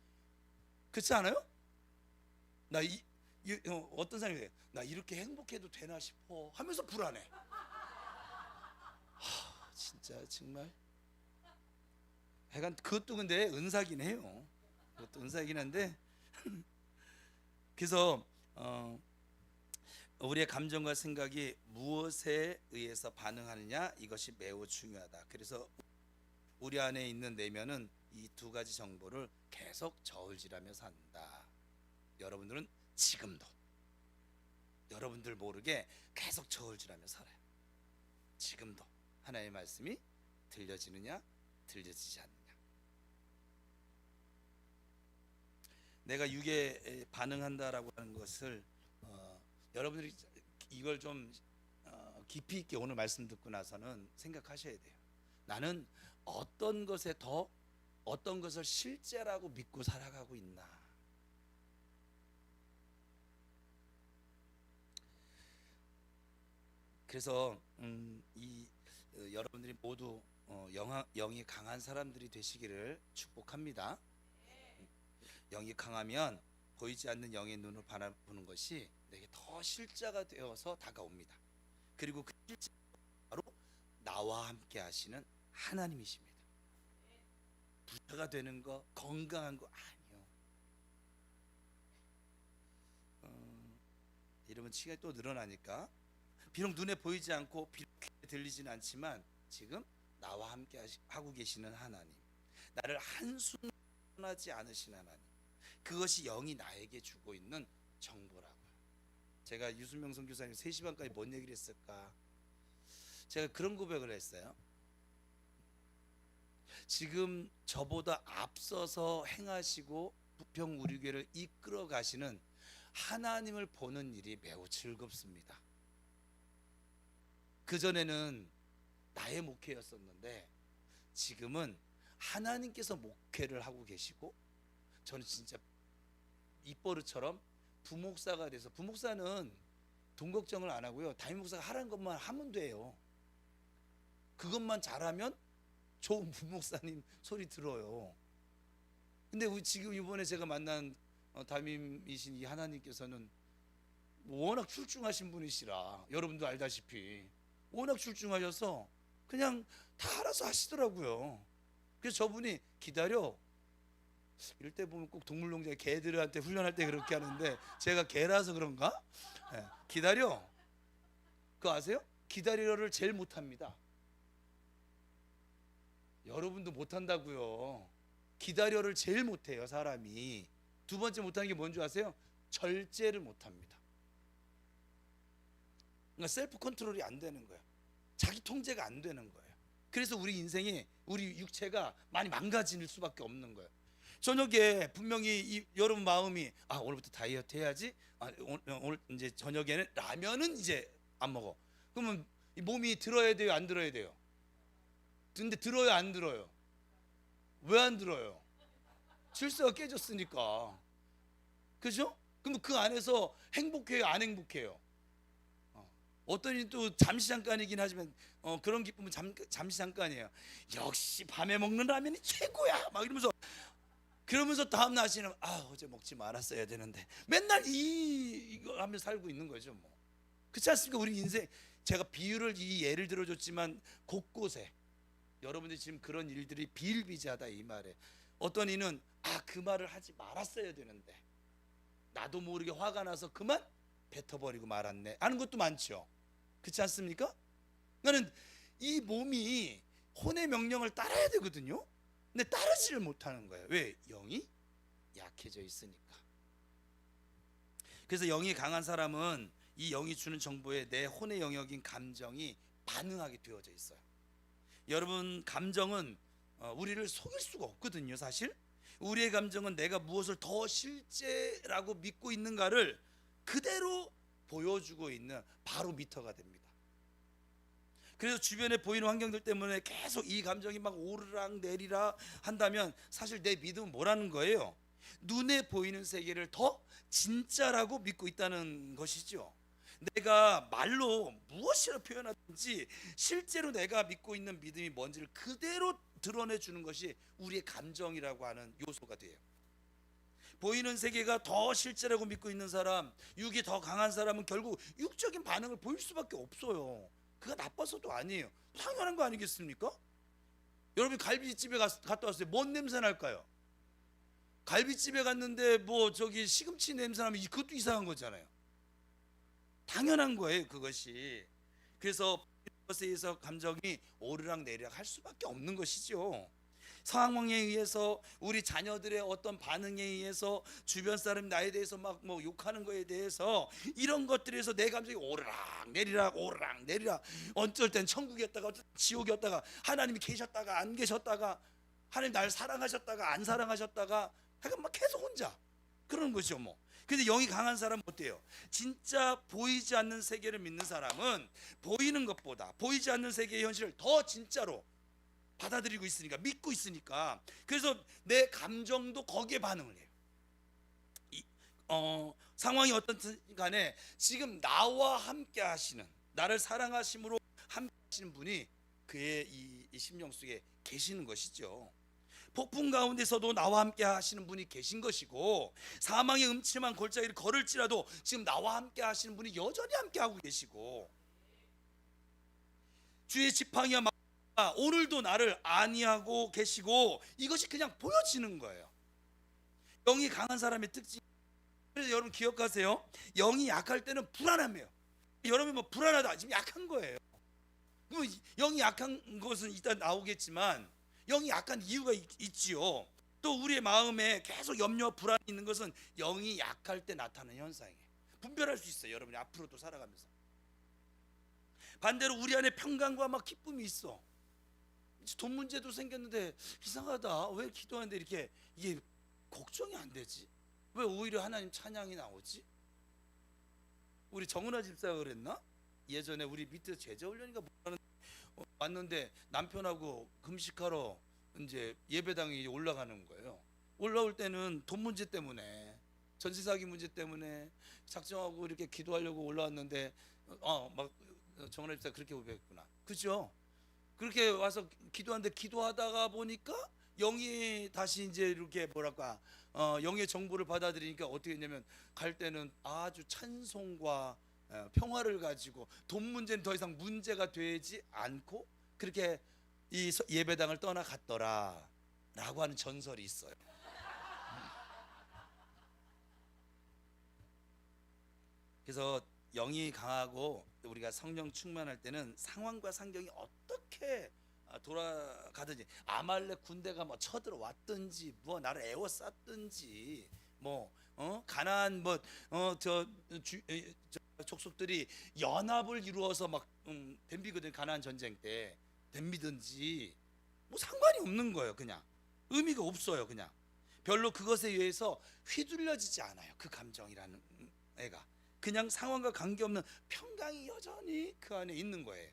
그렇지 않아요? 어떤 사람이 그래요. 나 이렇게 행복해도 되나 싶어 하면서 불안해. 진짜 정말. 하여간 그것도 근데 은사긴 해요. 그것도 은사이긴 한데 그래서 우리의 감정과 생각이 무엇에 의해서 반응하느냐, 이것이 매우 중요하다. 그래서 우리 안에 있는 내면은 이 두 가지 정보를 계속 저울질하며 산다. 여러분들은 지금도 여러분들 모르게 계속 저울질하며 살아요. 지금도 하나님의 말씀이 들려지느냐 들려지지 않느냐. 내가 육에 반응한다라고 하는 것을 여러분들이 이걸 좀 깊이 있게 오늘 말씀 듣고 나서는 생각하셔야 돼요. 나는 어떤 것을 실제라고 믿고 살아가고 있나. 그래서 여러분들이 모두 영이 강한 사람들이 되시기를 축복합니다. 영이 강하면 보이지 않는 영의 눈을 바라보는 것이 내게 더 실제가 되어서 다가옵니다. 그리고 그 실제가 바로 나와 함께 하시는 하나님이십니다. 부자가 되는 거, 건강한 거 아니요. 이러면 시간이 또 늘어나니까 비록 눈에 보이지 않고 비록 귀에 들리지는 않지만 지금 나와 함께 하고 계시는 하나님, 나를 한순간 떠나지 않으신 하나님, 그것이 영이 나에게 주고 있는 정보라고요. 제가 유순명 선교사님 3시 반까지 뭔 얘기를 했을까? 제가 그런 고백을 했어요. 지금 저보다 앞서서 행하시고 부평 우리 교회를 이끌어 가시는 하나님을 보는 일이 매우 즐겁습니다. 그전에는 나의 목회였었는데 지금은 하나님께서 목회를 하고 계시고 저는 진짜 입버릇처럼 부목사가 돼서, 부목사는 돈 걱정을 안 하고요, 담임 목사가 하라는 것만 하면 돼요. 그것만 잘하면 좋은 부목사님 소리 들어요. 근데 지금 이번에 제가 만난 담임이신 이 하나님께서는 워낙 출중하신 분이시라, 여러분도 알다시피 워낙 출중하셔서 그냥 다 알아서 하시더라고요. 그래서 저분이 기다려, 이럴 때 보면 꼭 동물농장에 개들한테 훈련할 때 그렇게 하는데 제가 개라서 그런가? 네. 기다려, 그거 아세요? 기다려를 제일 못합니다. 여러분도 못한다고요. 기다려를 제일 못해요, 사람이. 두 번째 못하는 게 뭔지 아세요? 절제를 못합니다. 그러니까 셀프 컨트롤이 안 되는 거예요. 자기 통제가 안 되는 거예요. 그래서 우리 인생이, 우리 육체가 많이 망가질 수밖에 없는 거예요. 저녁에 분명히 여러분 마음이 오늘부터 다이어트 해야지, 오늘 이제 저녁에는 라면은 이제 안 먹어. 그러면 이 몸이 들어야 돼요, 안 들어야 돼요? 근데 들어요, 안 들어요? 왜 안 들어요? 질서가 깨졌으니까. 그죠? 그럼 그 안에서 행복해요, 안 행복해요? 어떤 일이 또 잠시 잠깐이긴 하지만 그런 기쁨은 잠시 잠깐이에요. 역시 밤에 먹는 라면이 최고야 막 이러면서, 그러면서 다음 날씨는 어제 먹지 말았어야 되는데, 맨날 이거 하며 살고 있는 거죠. 뭐 그렇지 않습니까? 우리 인생, 제가 비유를 이 예를 들어줬지만 곳곳에 여러분들이 지금 그런 일들이 비일비재하다 이 말에. 어떤 이는 그 말을 하지 말았어야 되는데 나도 모르게 화가 나서 그만 뱉어버리고 말았네 하는 것도 많죠. 그렇지 않습니까? 나는 이 몸이 혼의 명령을 따라야 되거든요. 근데 따르지를 못하는 거예요. 왜? 영이 약해져 있으니까. 그래서 영이 강한 사람은 이 영이 주는 정보에 내 혼의 영역인 감정이 반응하게 되어져 있어요. 여러분, 감정은 우리를 속일 수가 없거든요. 사실 우리의 감정은 내가 무엇을 더 실제라고 믿고 있는가를 그대로 보여주고 있는 바로미터가 됩니다. 그래서 주변에 보이는 환경들 때문에 계속 이 감정이 막 오르락 내리락 한다면 사실 내 믿음은 뭐라는 거예요? 눈에 보이는 세계를 더 진짜라고 믿고 있다는 것이죠. 내가 말로 무엇이라 표현하든지 실제로 내가 믿고 있는 믿음이 뭔지를 그대로 드러내 주는 것이 우리의 감정이라고 하는 요소가 돼요. 보이는 세계가 더 실제라고 믿고 있는 사람, 육이 더 강한 사람은 결국 육적인 반응을 보일 수밖에 없어요. 그가 나빠서도 아니에요. 당연한 거 아니겠습니까? 여러분 갈비집에 갔다 왔어요. 뭔 냄새 날까요? 갈비집에 갔는데 뭐 저기 시금치 냄새 나면 그것도 이상한 거잖아요. 당연한 거예요, 그것이. 그래서 것에 의해서 감정이 오르락내리락 할 수밖에 없는 것이죠. 상황에 의해서, 우리 자녀들의 어떤 반응에 의해서, 주변 사람이 나에 대해서 막 뭐 욕하는 거에 대해서, 이런 것들에서 내 감정이 오르락내리락 오르락내리락, 어쩔 땐 천국이었다가 어쩔 땐 지옥이었다가, 하나님이 계셨다가 안 계셨다가, 하나님 날 사랑하셨다가 안 사랑하셨다가, 하여간 막 계속 혼자 그러는 거죠 뭐. 근데 영이 강한 사람은 어때요? 진짜 보이지 않는 세계를 믿는 사람은 보이는 것보다 보이지 않는 세계의 현실을 더 진짜로 받아들이고 있으니까, 믿고 있으니까, 그래서 내 감정도 거기에 반응을 해요. 상황이 어떻든 간에 지금 나와 함께 하시는, 나를 사랑하심으로 함께 하시는 분이 그의 이 심령 속에 계시는 것이죠. 폭풍 가운데서도 나와 함께 하시는 분이 계신 것이고, 사망의 음침한 골짜기를 걸을지라도 지금 나와 함께 하시는 분이 여전히 함께 하고 계시고, 주의 지팡이와 막대가 오늘도 나를 안위하고 계시고, 이것이 그냥 보여지는 거예요. 영이 강한 사람의 특징. 그래서 여러분 기억하세요. 영이 약할 때는 불안함이에요. 여러분 뭐 불안하다, 지금 약한 거예요. 그럼 영이 약한 것은 일단 나오겠지만, 영이 약한 이유가 있지요. 또 우리의 마음에 계속 염려와 불안이 있는 것은 영이 약할 때 나타나는 현상이에요. 분별할 수 있어요, 여러분이 앞으로 또 살아가면서. 반대로 우리 안에 평강과 막 기쁨이 있어. 돈 문제도 생겼는데 이상하다, 왜 기도하는데 이렇게 이게 걱정이 안 되지? 왜 오히려 하나님 찬양이 나오지? 우리 정은아 집사가 그랬나? 예전에 우리 밑에 제자훈련인가 왔는데 남편하고 금식하러 이제 예배당에 올라가는 거예요. 올라올 때는 돈 문제 때문에, 전세 사기 문제 때문에 작정하고 이렇게 기도하려고 올라왔는데, 막 정은아 집사 그렇게 고백했구나, 그죠? 그렇게 와서 기도하는데, 기도하다가 보니까 영이 다시 이제 이렇게 뭐랄까, 영의 정보를 받아들이니까 어떻게 했냐면, 갈 때는 아주 찬송과 평화를 가지고 돈 문제는 더 이상 문제가 되지 않고 그렇게 이 예배당을 떠나갔더라 라고 하는 전설이 있어요. 그래서 영이 강하고 우리가 성령 충만할 때는 상황과 상경이 어떻게 돌아가든지, 아말렉 군대가 뭐 쳐들어왔든지, 뭐 나를 에워쌌든지, 뭐 가나안 뭐저 족속들이 연합을 이루어서 막 덤비거든, 가나안 전쟁 때 덤비든지, 뭐 상관이 없는 거예요. 그냥 의미가 없어요. 그냥 별로 그것에 의해서 휘둘려지지 않아요. 그 감정이라는 애가 그냥 상황과 관계없는 평강이 여전히 그 안에 있는 거예요.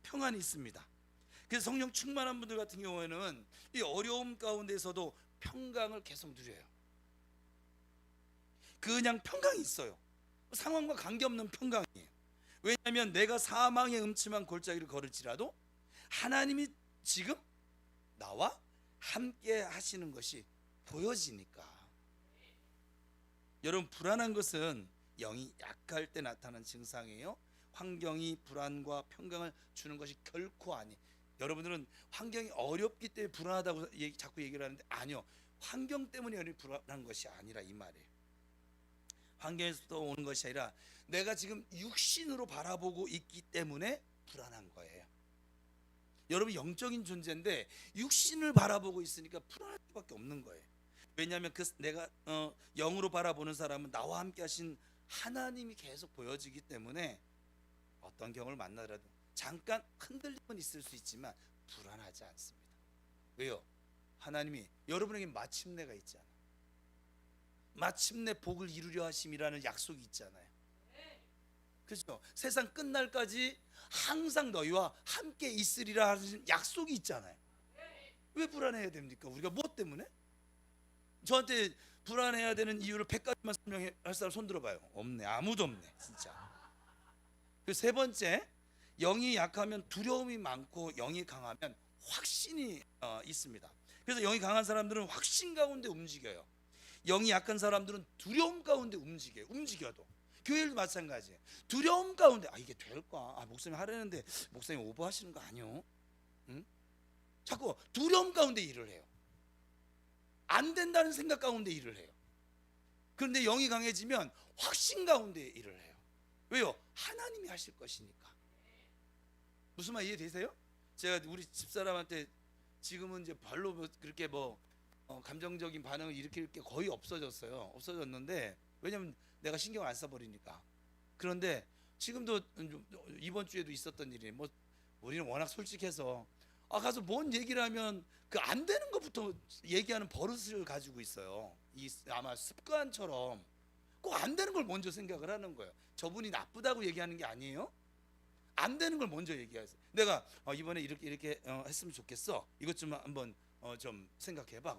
평안이 있습니다. 그래서 성령 충만한 분들 같은 경우에는 이 어려움 가운데서도 평강을 계속 누려요. 그냥 평강이 있어요. 상황과 관계없는 평강이에요. 왜냐하면 내가 사망의 음침한 골짜기를 걸을지라도 하나님이 지금 나와 함께 하시는 것이 보여지니까. 여러분, 불안한 것은 영이 약할 때 나타나는 증상이에요. 환경이 불안과 평강을 주는 것이 결코 아니. 여러분들은 환경이 어렵기 때문에 불안하다고 자꾸 얘기를 하는데, 아니요, 환경 때문에 불안한 것이 아니라 이 말이에요. 환경에서 오는 것이 아니라 내가 지금 육신으로 바라보고 있기 때문에 불안한 거예요. 여러분 영적인 존재인데 육신을 바라보고 있으니까 불안할 수밖에 없는 거예요. 왜냐하면 내가 영으로 바라보는 사람은 나와 함께 하신 하나님이 계속 보여지기 때문에 어떤 경우를 만나더라도 잠깐 흔들림은 있을 수 있지만 불안하지 않습니다. 왜요? 하나님이 여러분에게 마침내가 있잖아요. 마침내 복을 이루려 하심이라는 약속이 있잖아요. 그렇죠? 세상 끝날까지 항상 너희와 함께 있으리라 하는 약속이 있잖아요. 왜 불안해야 됩니까? 우리가 무엇 때문에? 저한테 불안해야 되는 이유를 100가지만 설명할 사람 손 들어봐요. 없네. 아무도 없네. 진짜. 그 세 번째, 영이 약하면 두려움이 많고 영이 강하면 확신이 있습니다. 그래서 영이 강한 사람들은 확신 가운데 움직여요. 영이 약한 사람들은 두려움 가운데 움직여요. 움직여도 교회도 마찬가지예요. 두려움 가운데 이게 될까? 목사님 하려는데 목사님 오버하시는 거 아니요? 응? 자꾸 두려움 가운데 일을 해요. 안 된다는 생각 가운데 일을 해요. 그런데 영이 강해지면 확신 가운데 일을 해요. 왜요? 하나님이 하실 것이니까. 무슨 말 이해되세요? 제가 우리 집사람한테 지금은 이제 별로 그렇게 감정적인 반응을 일으킬 게 거의 없어졌어요. 없어졌는데 왜냐면 내가 신경 안 써버리니까. 그런데 지금도 이번 주에도 있었던 일이 우리는 워낙 솔직해서 가서 뭔 얘기를 하면 그 안 되는 것부터 얘기하는 버릇을 가지고 있어요. 아마 습관처럼 꼭 안 되는 걸 먼저 생각을 하는 거예요. 저분이 나쁘다고 얘기하는 게 아니에요. 안 되는 걸 먼저 얘기하세요. 내가 이번에 이렇게 했으면 좋겠어. 이것 좀 한번 좀 생각해봐.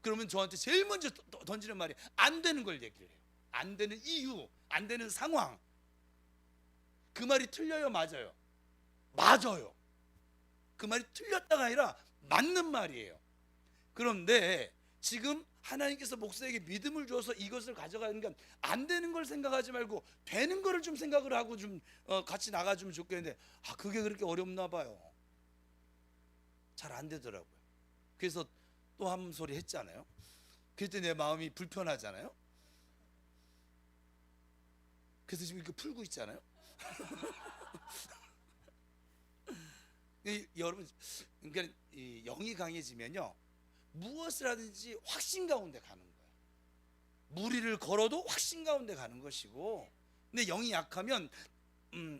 그러면 저한테 제일 먼저 던지는 말이 안 되는 걸 얘기를 해요. 안 되는 이유, 안 되는 상황. 그 말이 틀려요, 맞아요? 맞아요. 그 말이 틀렸다가 아니라 맞는 말이에요. 그런데 지금 하나님께서 목사에게 믿음을 주어서 이것을 가져가는 건 안 되는 걸 생각하지 말고 되는 거를 좀 생각을 하고 좀 같이 나가주면 좋겠는데 그게 그렇게 어렵나 봐요. 잘 안 되더라고요. 그래서 또 한 소리 했잖아요. 그때 내 마음이 불편하잖아요. 그래서 지금 이렇게 풀고 있잖아요. 여러분, 그러니까 영이 강해지면요 무엇을 하든지 확신 가운데 가는 거예요. 무리를 걸어도 확신 가운데 가는 것이고, 근데 영이 약하면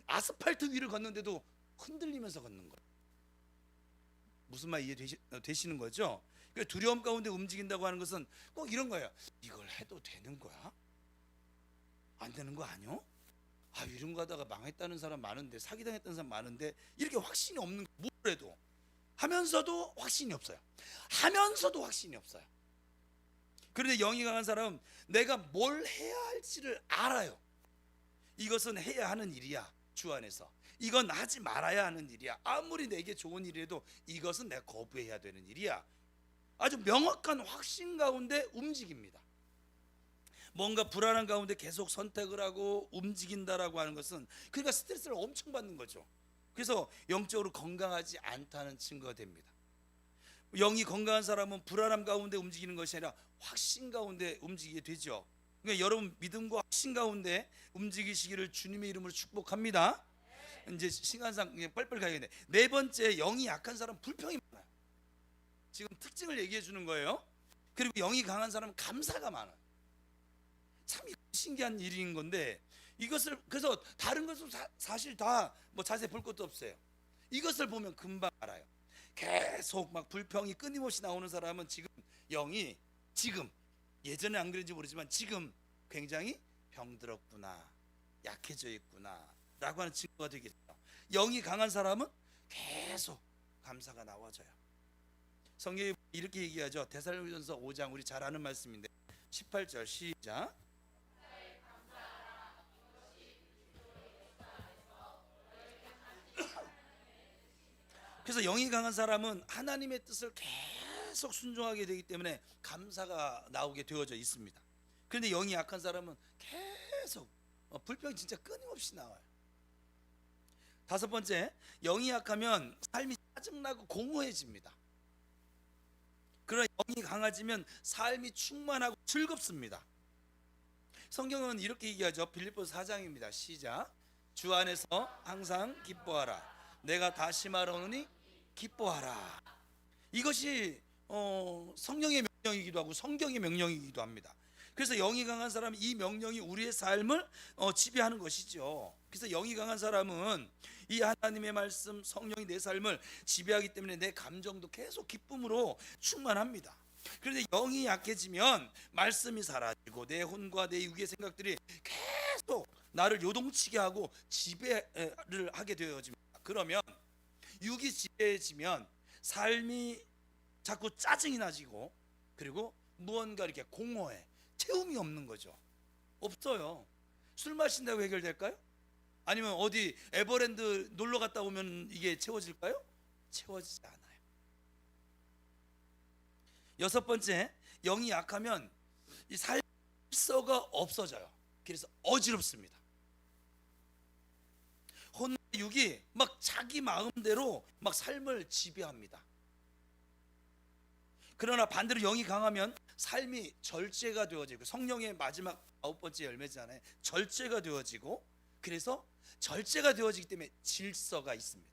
아스팔트 위를 걷는데도 흔들리면서 걷는 거예요. 무슨 말 이해되시는 거죠? 그러니까 두려움 가운데 움직인다고 하는 것은 꼭 이런 거예요. 이걸 해도 되는 거야? 안 되는 거 아니요? 이런 거 하다가 망했다는 사람 많은데, 사기당했다는 사람 많은데, 이렇게 확신이 없는 뭘 해도 하면서도 확신이 없어요. 하면서도 확신이 없어요. 그런데 영이 강한 사람은 내가 뭘 해야 할지를 알아요. 이것은 해야 하는 일이야, 주 안에서. 이건 하지 말아야 하는 일이야. 아무리 내게 좋은 일이라도 이것은 내가 거부해야 되는 일이야. 아주 명확한 확신 가운데 움직입니다. 뭔가 불안한 가운데 계속 선택을 하고 움직인다라고 하는 것은 그러니까 스트레스를 엄청 받는 거죠. 그래서 영적으로 건강하지 않다는 증거가 됩니다. 영이 건강한 사람은 불안함 가운데 움직이는 것이 아니라 확신 가운데 움직이게 되죠. 그러니까 여러분 믿음과 확신 가운데 움직이시기를 주님의 이름으로 축복합니다. 이제 시간상 그냥 빨리빨리 가야겠네. 네 번째, 영이 약한 사람 불평이 많아요. 지금 특징을 얘기해 주는 거예요. 그리고 영이 강한 사람은 감사가 많아요. 참 신기한 일인 건데 이것을 그래서 다른 것은 사실 다 자세히 볼 것도 없어요. 이것을 보면 금방 알아요. 계속 막 불평이 끊임없이 나오는 사람은 지금 영이 예전에 안 그런지 모르지만 지금 굉장히 병들었구나, 약해져 있구나 라고 하는 증거가 되겠죠. 영이 강한 사람은 계속 감사가 나와져요. 성경이 이렇게 얘기하죠. 데살로니가전서 5장 우리 잘 아는 말씀인데 18절 시작. 그래서 영이 강한 사람은 하나님의 뜻을 계속 순종하게 되기 때문에 감사가 나오게 되어져 있습니다. 그런데 영이 약한 사람은 계속 불평이 진짜 끊임없이 나와요. 다섯 번째, 영이 약하면 삶이 짜증나고 공허해집니다. 그러나 영이 강해지면 삶이 충만하고 즐겁습니다. 성경은 이렇게 얘기하죠. 빌립보서 4장입니다. 시작. 주 안에서 항상 기뻐하라. 내가 다시 말하노니 기뻐하라. 이것이 성령의 명령이기도 하고 성경의 명령이기도 합니다. 그래서 영이 강한 사람은 이 명령이 우리의 삶을 지배하는 것이죠. 그래서 영이 강한 사람은 이 하나님의 말씀, 성령이 내 삶을 지배하기 때문에 내 감정도 계속 기쁨으로 충만합니다. 그런데 영이 약해지면 말씀이 사라지고 내 혼과 내 육의 생각들이 계속 나를 요동치게 하고 지배를 하게 되어집니다. 그러면 육이 지배해지면 삶이 자꾸 짜증이 나지고 그리고 무언가 이렇게 공허해. 채움이 없는 거죠. 없어요. 술 마신다고 해결될까요? 아니면 어디 에버랜드 놀러 갔다 오면 이게 채워질까요? 채워지지 않아요. 여섯 번째, 영이 약하면 이 살서가 없어져요. 그래서 어지럽습니다. 혼내 육이 막 자기 마음대로 막 삶을 지배합니다. 그러나 반대로 영이 강하면 삶이 절제가 되어지고, 성령의 마지막 아홉 번째 열매잖아요. 절제가 되어지고, 그래서 절제가 되어지기 때문에 질서가 있습니다.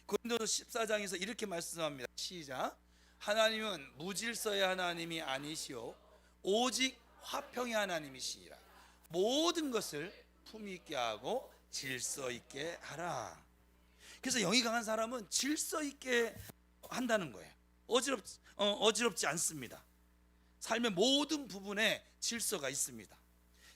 고린도서 14장에서 이렇게 말씀합니다. 시작. 하나님은 무질서의 하나님이 아니시오 오직 화평의 하나님이시니라. 모든 것을 품위 있게 하고 질서 있게 하라. 그래서 영이 강한 사람은 질서 있게 한다는 거예요. 어지럽지 않습니다. 삶의 모든 부분에 질서가 있습니다.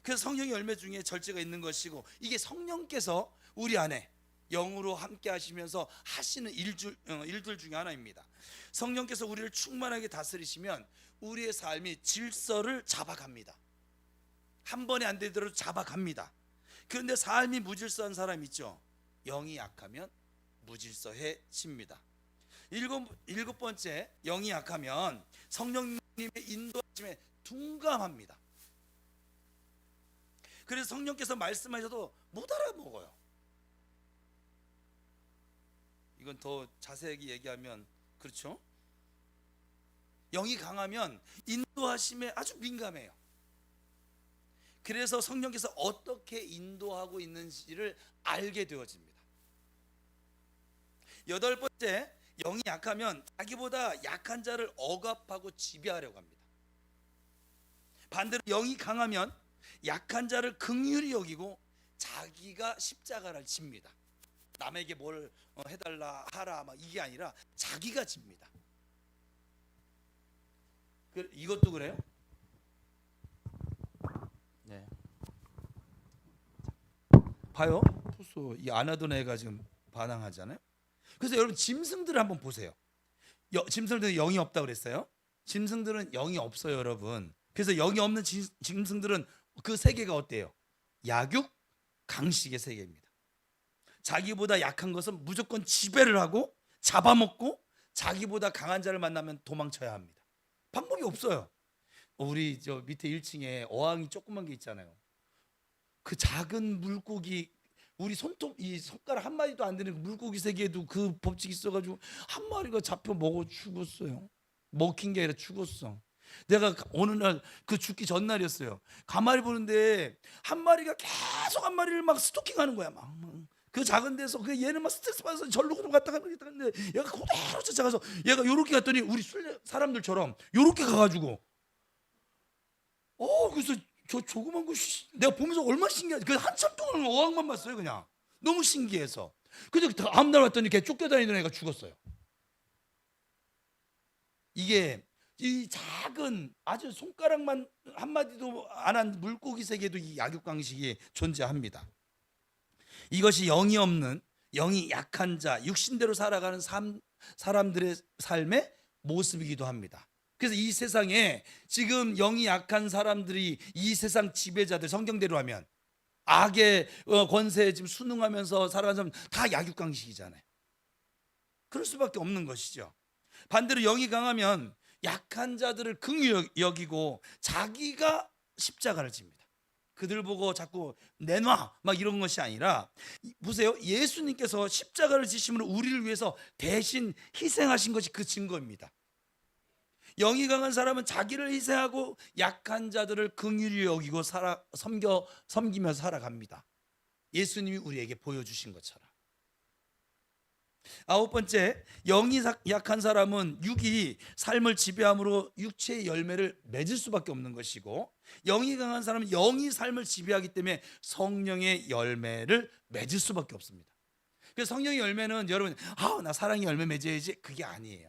그래서 성령의 열매 중에 절제가 있는 것이고, 이게 성령께서 우리 안에 영으로 함께 하시면서 하시는 일들 중에 하나입니다. 성령께서 우리를 충만하게 다스리시면 우리의 삶이 질서를 잡아갑니다. 한 번에 안 되더라도 잡아갑니다. 그런데 삶이 무질서한 사람 있죠. 영이 약하면 무질서해집니다. 일곱 번째, 영이 약하면 성령님의 인도하심에 둔감합니다. 그래서 성령께서 말씀하셔도 못 알아먹어요. 이건 더 자세하게 얘기하면 그렇죠. 영이 강하면 인도하심에 아주 민감해요. 그래서 성령께서 어떻게 인도하고 있는지를 알게 되어집니다. 여덟 번째, 영이 약하면 자기보다 약한 자를 억압하고 지배하려고 합니다. 반대로 영이 강하면 약한 자를 긍휼히 여기고 자기가 십자가를 집니다. 남에게 뭘 해달라 하라 막 이게 아니라 자기가 집니다. 이것도 그래요? 네. 봐요. 포수 이 안 하던 애가 지금 반항하잖아요. 그래서 여러분 짐승들을 한번 보세요. 짐승들은 영이 없다 그랬어요. 짐승들은 영이 없어요, 여러분. 그래서 영이 없는 짐승들은 그 세계가 어때요? 약육 강식의 세계입니다. 자기보다 약한 것은 무조건 지배를 하고 잡아먹고, 자기보다 강한 자를 만나면 도망쳐야 합니다. 방법이 없어요. 우리 저 밑에 1층에 어항이 조그만 게 있잖아요. 그 작은 물고기, 우리 이 손가락 한 마디도 안 되는 물고기 세계에도 그 법칙이 있어가지고 한 마리가 잡혀 먹어 죽었어요. 먹힌 게 아니라 죽었어. 내가 어느 날 그 죽기 전날이었어요. 가만히 보는데 한 마리가 계속 한 마리를 막 스토킹하는 거야. 막. 그 작은 데서 그 얘는 막 스트레스 받아서 절로 갔다가 갔는데 얘가 그대로 쫓아가서 얘가 요렇게 갔더니 우리 사람들처럼 요렇게 가가지고 그래서 저 조그만 거 내가 보면서 얼마나 신기하지. 그 한참 동안 어항만 봤어요. 그냥 너무 신기해서. 근데 다음날 왔더니 걔 쫓겨다니던 애가 죽었어요. 이게 이 작은 아주 손가락만 한마디도 안 한 물고기 세계도 이 약육강식이 존재합니다. 이것이 영이 없는, 영이 약한 자, 육신대로 살아가는 사람들의 삶의 모습이기도 합니다. 그래서 이 세상에 지금 영이 약한 사람들이 이 세상 지배자들, 성경대로 하면 악의 권세에 지금 순응하면서 살아가는 사람 다 약육강식이잖아요. 그럴 수밖에 없는 것이죠. 반대로 영이 강하면 약한 자들을 긍휼히 여기고 자기가 십자가를 집니다. 그들 보고 자꾸 내놔 막 이런 것이 아니라, 보세요. 예수님께서 십자가를 지심으로 우리를 위해서 대신 희생하신 것이 그 증거입니다. 영이 강한 사람은 자기를 희생하고 약한 자들을 긍휼히 여기고 섬기며 살아갑니다. 예수님이 우리에게 보여주신 것처럼. 아홉 번째, 영이 약한 사람은 육이 삶을 지배함으로 육체의 열매를 맺을 수밖에 없는 것이고, 영이 강한 사람은 영이 삶을 지배하기 때문에 성령의 열매를 맺을 수밖에 없습니다. 그래서 성령의 열매는 여러분 나 사랑의 열매 맺어야지, 그게 아니에요.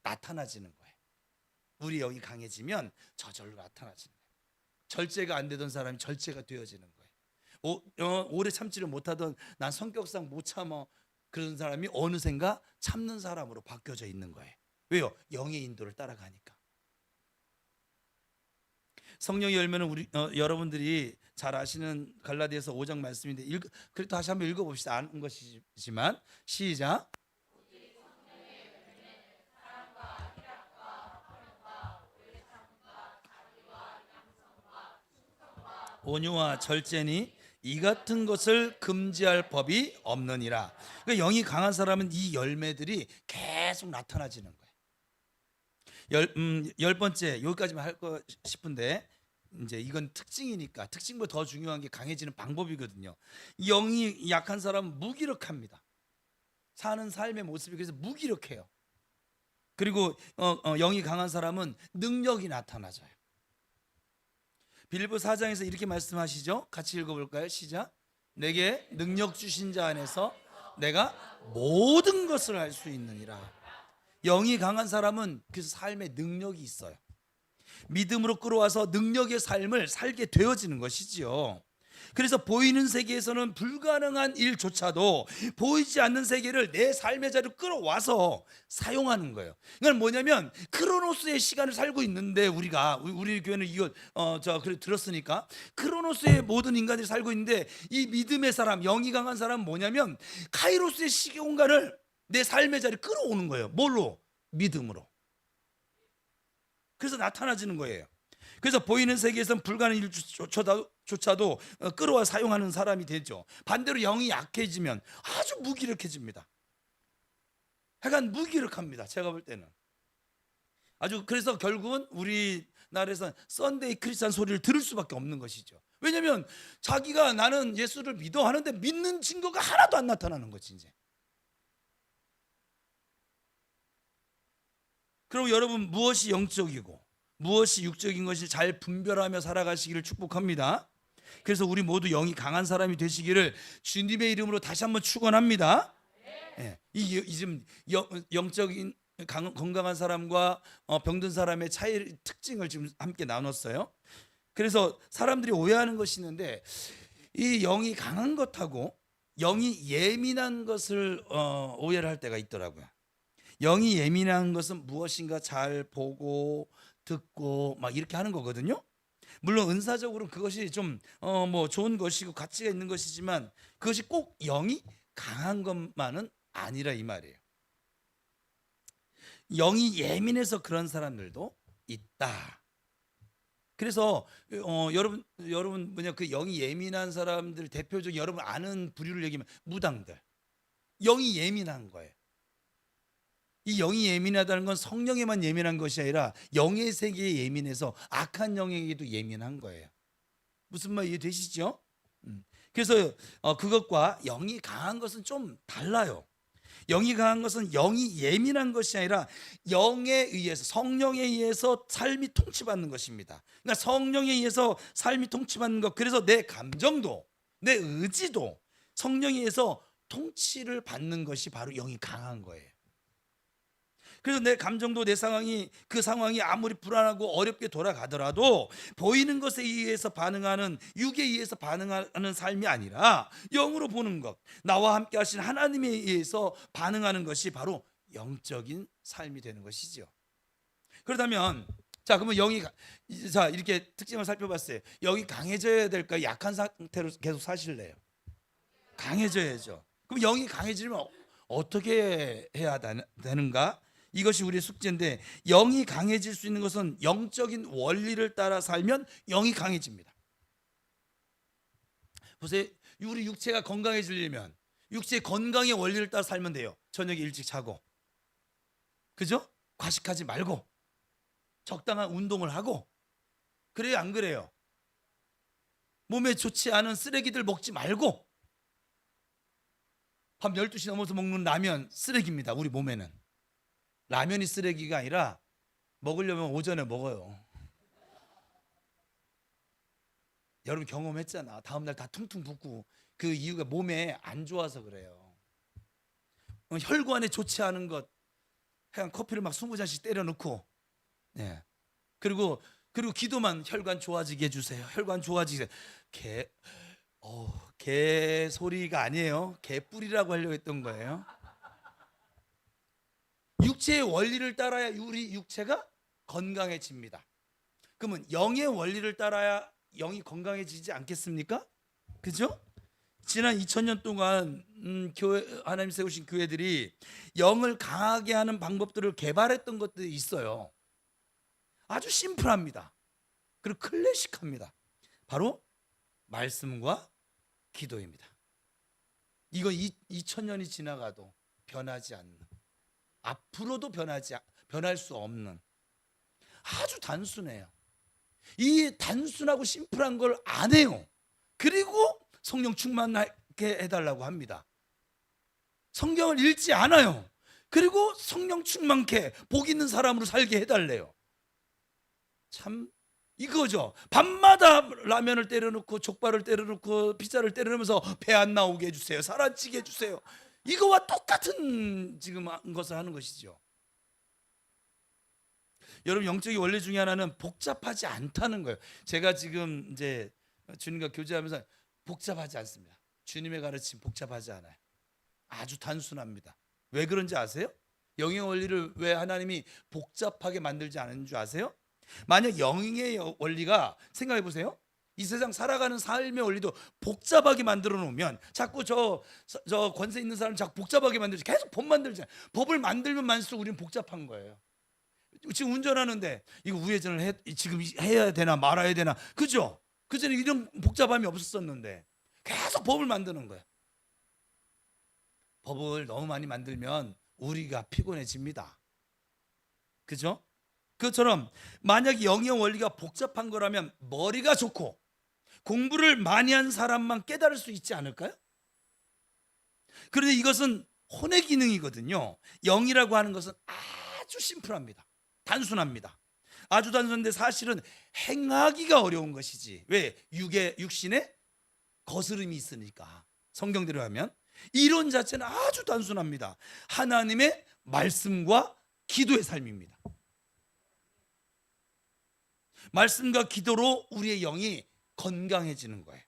나타나지는 거예요. 우리 영이 강해지면 저절로 나타나지는 거예요. 절제가 안 되던 사람이 절제가 되어지는 거예요. 오래 참지를 못하던 난 성격상 못 참아 그런 사람이 어느샌가 참는 사람으로 바뀌어져 있는 거예요. 왜요? 영의 인도를 따라가니까. 성령의 열매는 우리 여러분들이 잘 아시는 갈라디아서 5장 말씀인데 그래도 다시 한번 읽어봅시다. 아는 것이지만 시작. 온유와 절제니 이 같은 것을 금지할 법이 없느니라. 그러니까 영이 강한 사람은 이 열매들이 계속 나타나지는 거예요. 열 번째 여기까지만 할 거 싶은데 이제 이건 특징이니까 특징보다 더 중요한 게 강해지는 방법이거든요. 영이 약한 사람은 무기력합니다. 사는 삶의 모습이 그래서 무기력해요. 그리고 영이 강한 사람은 능력이 나타나져요. 빌립보 4장에서 이렇게 말씀하시죠. 같이 읽어볼까요? 시작. 내게 능력 주신 자 안에서 내가 모든 것을 할 수 있느니라. 영이 강한 사람은 그 삶에 능력이 있어요. 믿음으로 끌어와서 능력의 삶을 살게 되어지는 것이지요. 그래서 보이는 세계에서는 불가능한 일조차도 보이지 않는 세계를 내 삶의 자리로 끌어와서 사용하는 거예요. 이건 뭐냐면 크로노스의 시간을 살고 있는데 우리 교회는 이거 그래 들었으니까 크로노스의 모든 인간들이 살고 있는데 이 믿음의 사람, 영이 강한 사람은 뭐냐면 카이로스의 시계 공간을 내 삶의 자리에 끌어오는 거예요. 뭘로? 믿음으로. 그래서 나타나지는 거예요. 그래서 보이는 세계에서는 불가능한 일조차도 끌어와 사용하는 사람이 되죠. 반대로 영이 약해지면 아주 무기력해집니다. 약간 무기력합니다. 제가 볼 때는 아주 그래서 결국은 우리나라에서 썬데이 크리스찬 소리를 들을 수밖에 없는 것이죠. 왜냐하면 자기가 나는 예수를 믿어 하는데 믿는 증거가 하나도 안 나타나는 거지 이제. 그럼 여러분 무엇이 영적이고 무엇이 육적인 것이 잘 분별하며 살아가시기를 축복합니다. 그래서 우리 모두 영이 강한 사람이 되시기를 주님의 이름으로 다시 한번 축원합니다. 예, 지금 영적인 건강한 사람과 병든 사람의 차이 특징을 지금 함께 나눴어요. 그래서 사람들이 오해하는 것이 있는데 이 영이 강한 것하고 영이 예민한 것을 오해를 할 때가 있더라고요. 영이 예민한 것은 무엇인가 잘 보고 듣고 막 이렇게 하는 거거든요. 물론 은사적으로 그것이 좀 좋은 것이고 가치가 있는 것이지만 그것이 꼭 영이 강한 것만은 아니라 이 말이에요. 영이 예민해서 그런 사람들도 있다. 그래서 여러분 뭐냐 그 영이 예민한 사람들 대표적 여러분 아는 부류를 얘기하면 무당들. 영이 예민한 거예요. 이 영이 예민하다는 건 성령에만 예민한 것이 아니라 영의 세계에 예민해서 악한 영에게도 예민한 거예요. 무슨 말 이해되시죠? 그래서 그것과 영이 강한 것은 좀 달라요. 영이 강한 것은 영이 예민한 것이 아니라 영에 의해서 성령에 의해서 삶이 통치받는 것입니다. 그러니까 성령에 의해서 삶이 통치받는 것. 그래서 내 감정도 내 의지도 성령에 의해서 통치를 받는 것이 바로 영이 강한 거예요. 그래서 내 감정도 내 상황이 그 상황이 아무리 불안하고 어렵게 돌아가더라도 보이는 것에 의해서 반응하는 육에 의해서 반응하는 삶이 아니라 영으로 보는 것, 나와 함께 하신 하나님에 의해서 반응하는 것이 바로 영적인 삶이 되는 것이죠. 그렇다면 그러면 이렇게 특징을 살펴봤어요. 영이 강해져야 될까요? 약한 상태로 계속 사실래요? 강해져야죠. 그럼 영이 강해지면 어떻게 해야 되는가? 이것이 우리의 숙제인데 영이 강해질 수 있는 것은 영적인 원리를 따라 살면 영이 강해집니다. 보세요. 우리 육체가 건강해지려면 육체의 건강의 원리를 따라 살면 돼요. 저녁에 일찍 자고, 그죠? 과식하지 말고 적당한 운동을 하고. 그래요 안 그래요? 몸에 좋지 않은 쓰레기들 먹지 말고. 밤 12시 넘어서 먹는 라면 쓰레기입니다. 우리 몸에는 라면이 쓰레기가 아니라 먹으려면 오전에 먹어요. 여러분 경험했잖아. 다음날 다 퉁퉁 붓고. 그 이유가 몸에 안 좋아서 그래요. 혈관에 좋지 않은 것 그냥 커피를 막 20잔씩 때려 넣고, 네. 그리고 기도만 혈관 좋아지게 해주세요. 혈관 좋아지게. 개 소리가 아니에요. 개 뿌리라고 하려고 했던 거예요. 육체의 원리를 따라야 우리 육체가 건강해집니다. 그러면 영의 원리를 따라야 영이 건강해지지 않겠습니까? 그죠? 지난 2000년 동안 교회, 하나님 세우신 교회들이 영을 강하게 하는 방법들을 개발했던 것들이 있어요. 아주 심플합니다. 그리고 클래식합니다. 바로 말씀과 기도입니다. 이거 2000년이 지나가도 변하지 않는, 앞으로도 변할 수 없는 아주 단순해요. 이 단순하고 심플한 걸 안 해요. 그리고 성령 충만하게 해달라고 합니다. 성경을 읽지 않아요. 그리고 성령 충만케 복 있는 사람으로 살게 해달래요. 참 이거죠. 밤마다 라면을 때려놓고 족발을 때려놓고 피자를 때려놓으면서 배 안 나오게 해주세요, 살 안 찌게 해주세요. 이거와 똑같은 지금 것을 하는 것이죠. 여러분, 영적인 원리 중에 하나는 복잡하지 않다는 거예요. 제가 지금 이제 주님과 교제하면서 복잡하지 않습니다. 주님의 가르침 복잡하지 않아요. 아주 단순합니다. 왜 그런지 아세요? 영의 원리를 왜 하나님이 복잡하게 만들지 않은 줄 아세요? 만약 영의 원리가, 생각해 보세요. 이 세상 살아가는 삶의 원리도 복잡하게 만들어 놓으면 자꾸 저 권세 있는 사람 자꾸 복잡하게 만들지, 계속 법 만들잖아요. 법을 만들면 만들수록 우리는 복잡한 거예요. 지금 운전하는데 이거 우회전을 지금 해야 되나 말아야 되나, 그죠? 그전에 이런 복잡함이 없었는데 계속 법을 만드는 거예요. 법을 너무 많이 만들면 우리가 피곤해집니다. 그죠? 그것처럼 만약 영의 원리가 복잡한 거라면 머리가 좋고 공부를 많이 한 사람만 깨달을 수 있지 않을까요? 그런데 이것은 혼의 기능이거든요. 영이라고 하는 것은 아주 심플합니다. 단순합니다. 아주 단순한데 사실은 행하기가 어려운 것이지. 왜? 육신에 거스름이 있으니까. 성경대로 하면 이론 자체는 아주 단순합니다. 하나님의 말씀과 기도의 삶입니다. 말씀과 기도로 우리의 영이 건강해지는 거예요.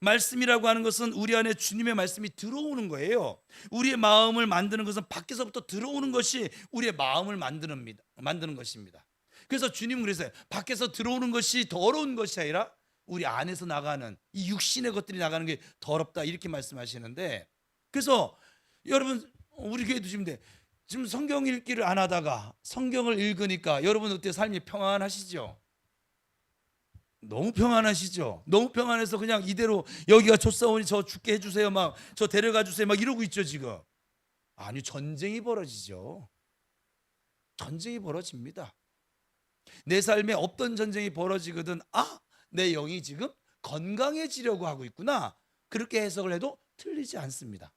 말씀이라고 하는 것은 우리 안에 주님의 말씀이 들어오는 거예요. 우리의 마음을 만드는 것은 밖에서부터 들어오는 것이 우리의 마음을 만드는 것입니다. 그래서 주님은 그랬어요. 밖에서 들어오는 것이 더러운 것이 아니라 우리 안에서 나가는 이 육신의 것들이 나가는 게 더럽다, 이렇게 말씀하시는데, 그래서 여러분, 우리 교회 두시면 지금 성경 읽기를 안 하다가 성경을 읽으니까 여러분 어때요? 삶이 평안하시죠? 너무 평안하시죠? 너무 평안해서 그냥 이대로 여기가 좁사오니 저 죽게 해주세요, 막 저 데려가 주세요, 막 이러고 있죠 지금. 아니, 전쟁이 벌어지죠. 전쟁이 벌어집니다. 내 삶에 없던 전쟁이 벌어지거든, 내 영이 지금 건강해지려고 하고 있구나, 그렇게 해석을 해도 틀리지 않습니다.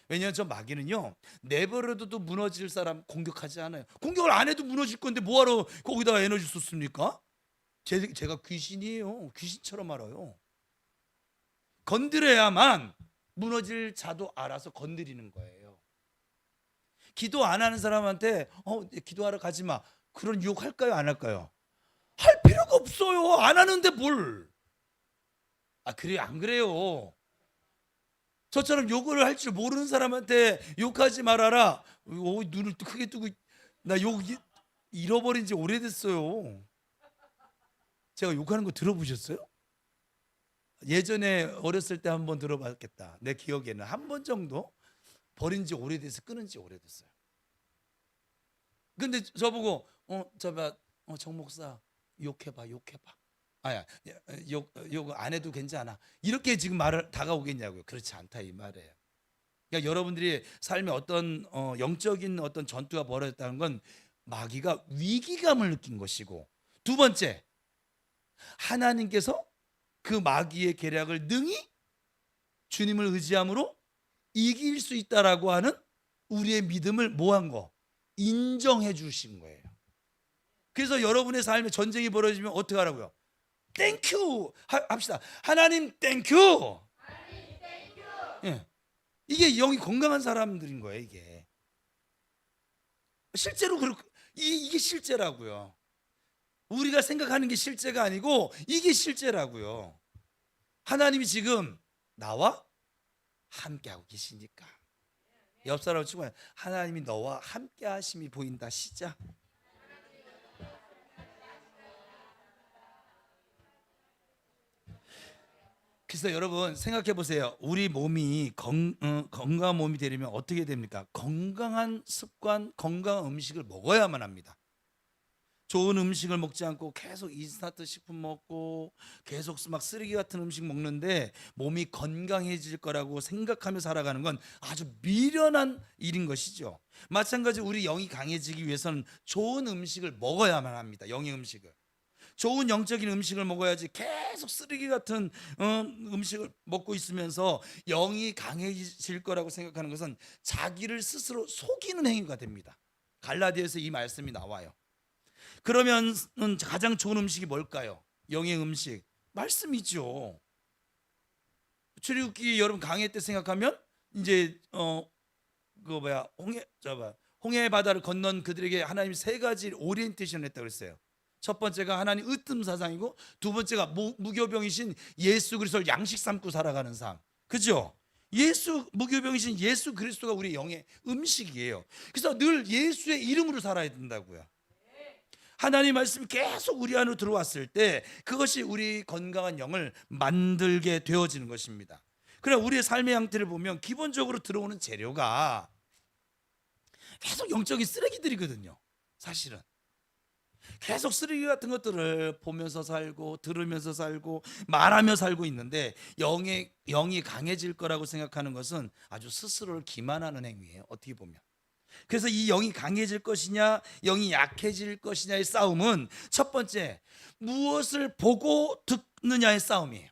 왜냐하면 저 마귀는요, 내버려둬도 무너질 사람 공격하지 않아요. 공격을 안 해도 무너질 건데 뭐하러 거기다가 에너지 쏟습니까? 제가 귀신이에요. 귀신처럼 알아요. 건드려야만 무너질 자도 알아서 건드리는 거예요. 기도 안 하는 사람한테 기도하러 가지 마, 그런 유혹 할까요, 안 할까요? 할 필요가 없어요. 안 하는데 뭘. 그래요, 안 그래요? 저처럼 욕을 할 줄 모르는 사람한테 욕하지 말아라, 눈을 크게 뜨고, 나 욕 잃어버린 지 오래됐어요. 제가 욕하는 거 들어보셨어요? 예전에 어렸을 때 한번 들어봤겠다. 내 기억에는 한 번 정도. 버린 지 오래돼서 끊은 지 오래됐어요. 근데 저보고 정 목사 욕해봐. 욕 안 해도 괜찮아, 이렇게 지금 말을 다가오겠냐고요. 그렇지 않다, 이 말이에요. 그러니까 여러분들이 삶에 어떤 영적인 어떤 전투가 벌어졌다는 건 마귀가 위기감을 느낀 것이고, 두 번째, 하나님께서 그 마귀의 계략을 능히 주님을 의지함으로 이길 수 있다라고 하는 우리의 믿음을 뭐한 거? 인정해 주신 거예요. 그래서 여러분의 삶에 전쟁이 벌어지면 어떻게 하라고요? 땡큐 합시다. 하나님 땡큐. 예. 이게 영이 건강한 사람들인 거예요. 이게 실제로 이게 실제라고요. 우리가 생각하는 게 실제가 아니고 이게 실제라고요. 하나님이 지금 나와 함께하고 계시니까. 옆 사람 치고, 하나님이 너와 함께 하심이 보인다. 시작. 그래서 여러분 생각해 보세요. 우리 몸이 건강한 몸이 되려면 어떻게 됩니까? 건강한 습관, 건강한 음식을 먹어야만 합니다. 좋은 음식을 먹지 않고 계속 인스턴트 식품 먹고 계속 막 쓰레기 같은 음식 먹는데 몸이 건강해질 거라고 생각하며 살아가는 건 아주 미련한 일인 것이죠. 마찬가지로 우리 영이 강해지기 위해서는 좋은 음식을 먹어야만 합니다. 영의 음식을. 좋은 영적인 음식을 먹어야지 계속 쓰레기 같은 음식을 먹고 있으면서 영이 강해질 거라고 생각하는 것은 자기를 스스로 속이는 행위가 됩니다. 갈라디아에서 이 말씀이 나와요. 그러면 가장 좋은 음식이 뭘까요? 영의 음식 말씀이죠. 출애굽기 여러분 강해 때 생각하면 이제 그거 뭐야 홍해 바다를 건넌 그들에게 하나님 세 가지 오리엔테이션을 했다고 그랬어요. 첫 번째가 하나님 으뜸 사상이고 두 번째가 무교병이신 예수 그리스도를 양식 삼고 살아가는 삶. 그죠? 무교병이신 예수 그리스도가 우리 영의 음식이에요. 그래서 늘 예수의 이름으로 살아야 된다고요. 하나님 말씀이 계속 우리 안으로 들어왔을 때 그것이 우리 건강한 영을 만들게 되어지는 것입니다. 그러나 우리의 삶의 형태를 보면 기본적으로 들어오는 재료가 계속 영적인 쓰레기들이거든요. 사실은 계속 쓰레기 같은 것들을 보면서 살고 들으면서 살고 말하며 살고 있는데 영이 강해질 거라고 생각하는 것은 아주 스스로를 기만하는 행위예요. 어떻게 보면. 그래서 이 영이 강해질 것이냐 영이 약해질 것이냐의 싸움은 첫 번째 무엇을 보고 듣느냐의 싸움이에요.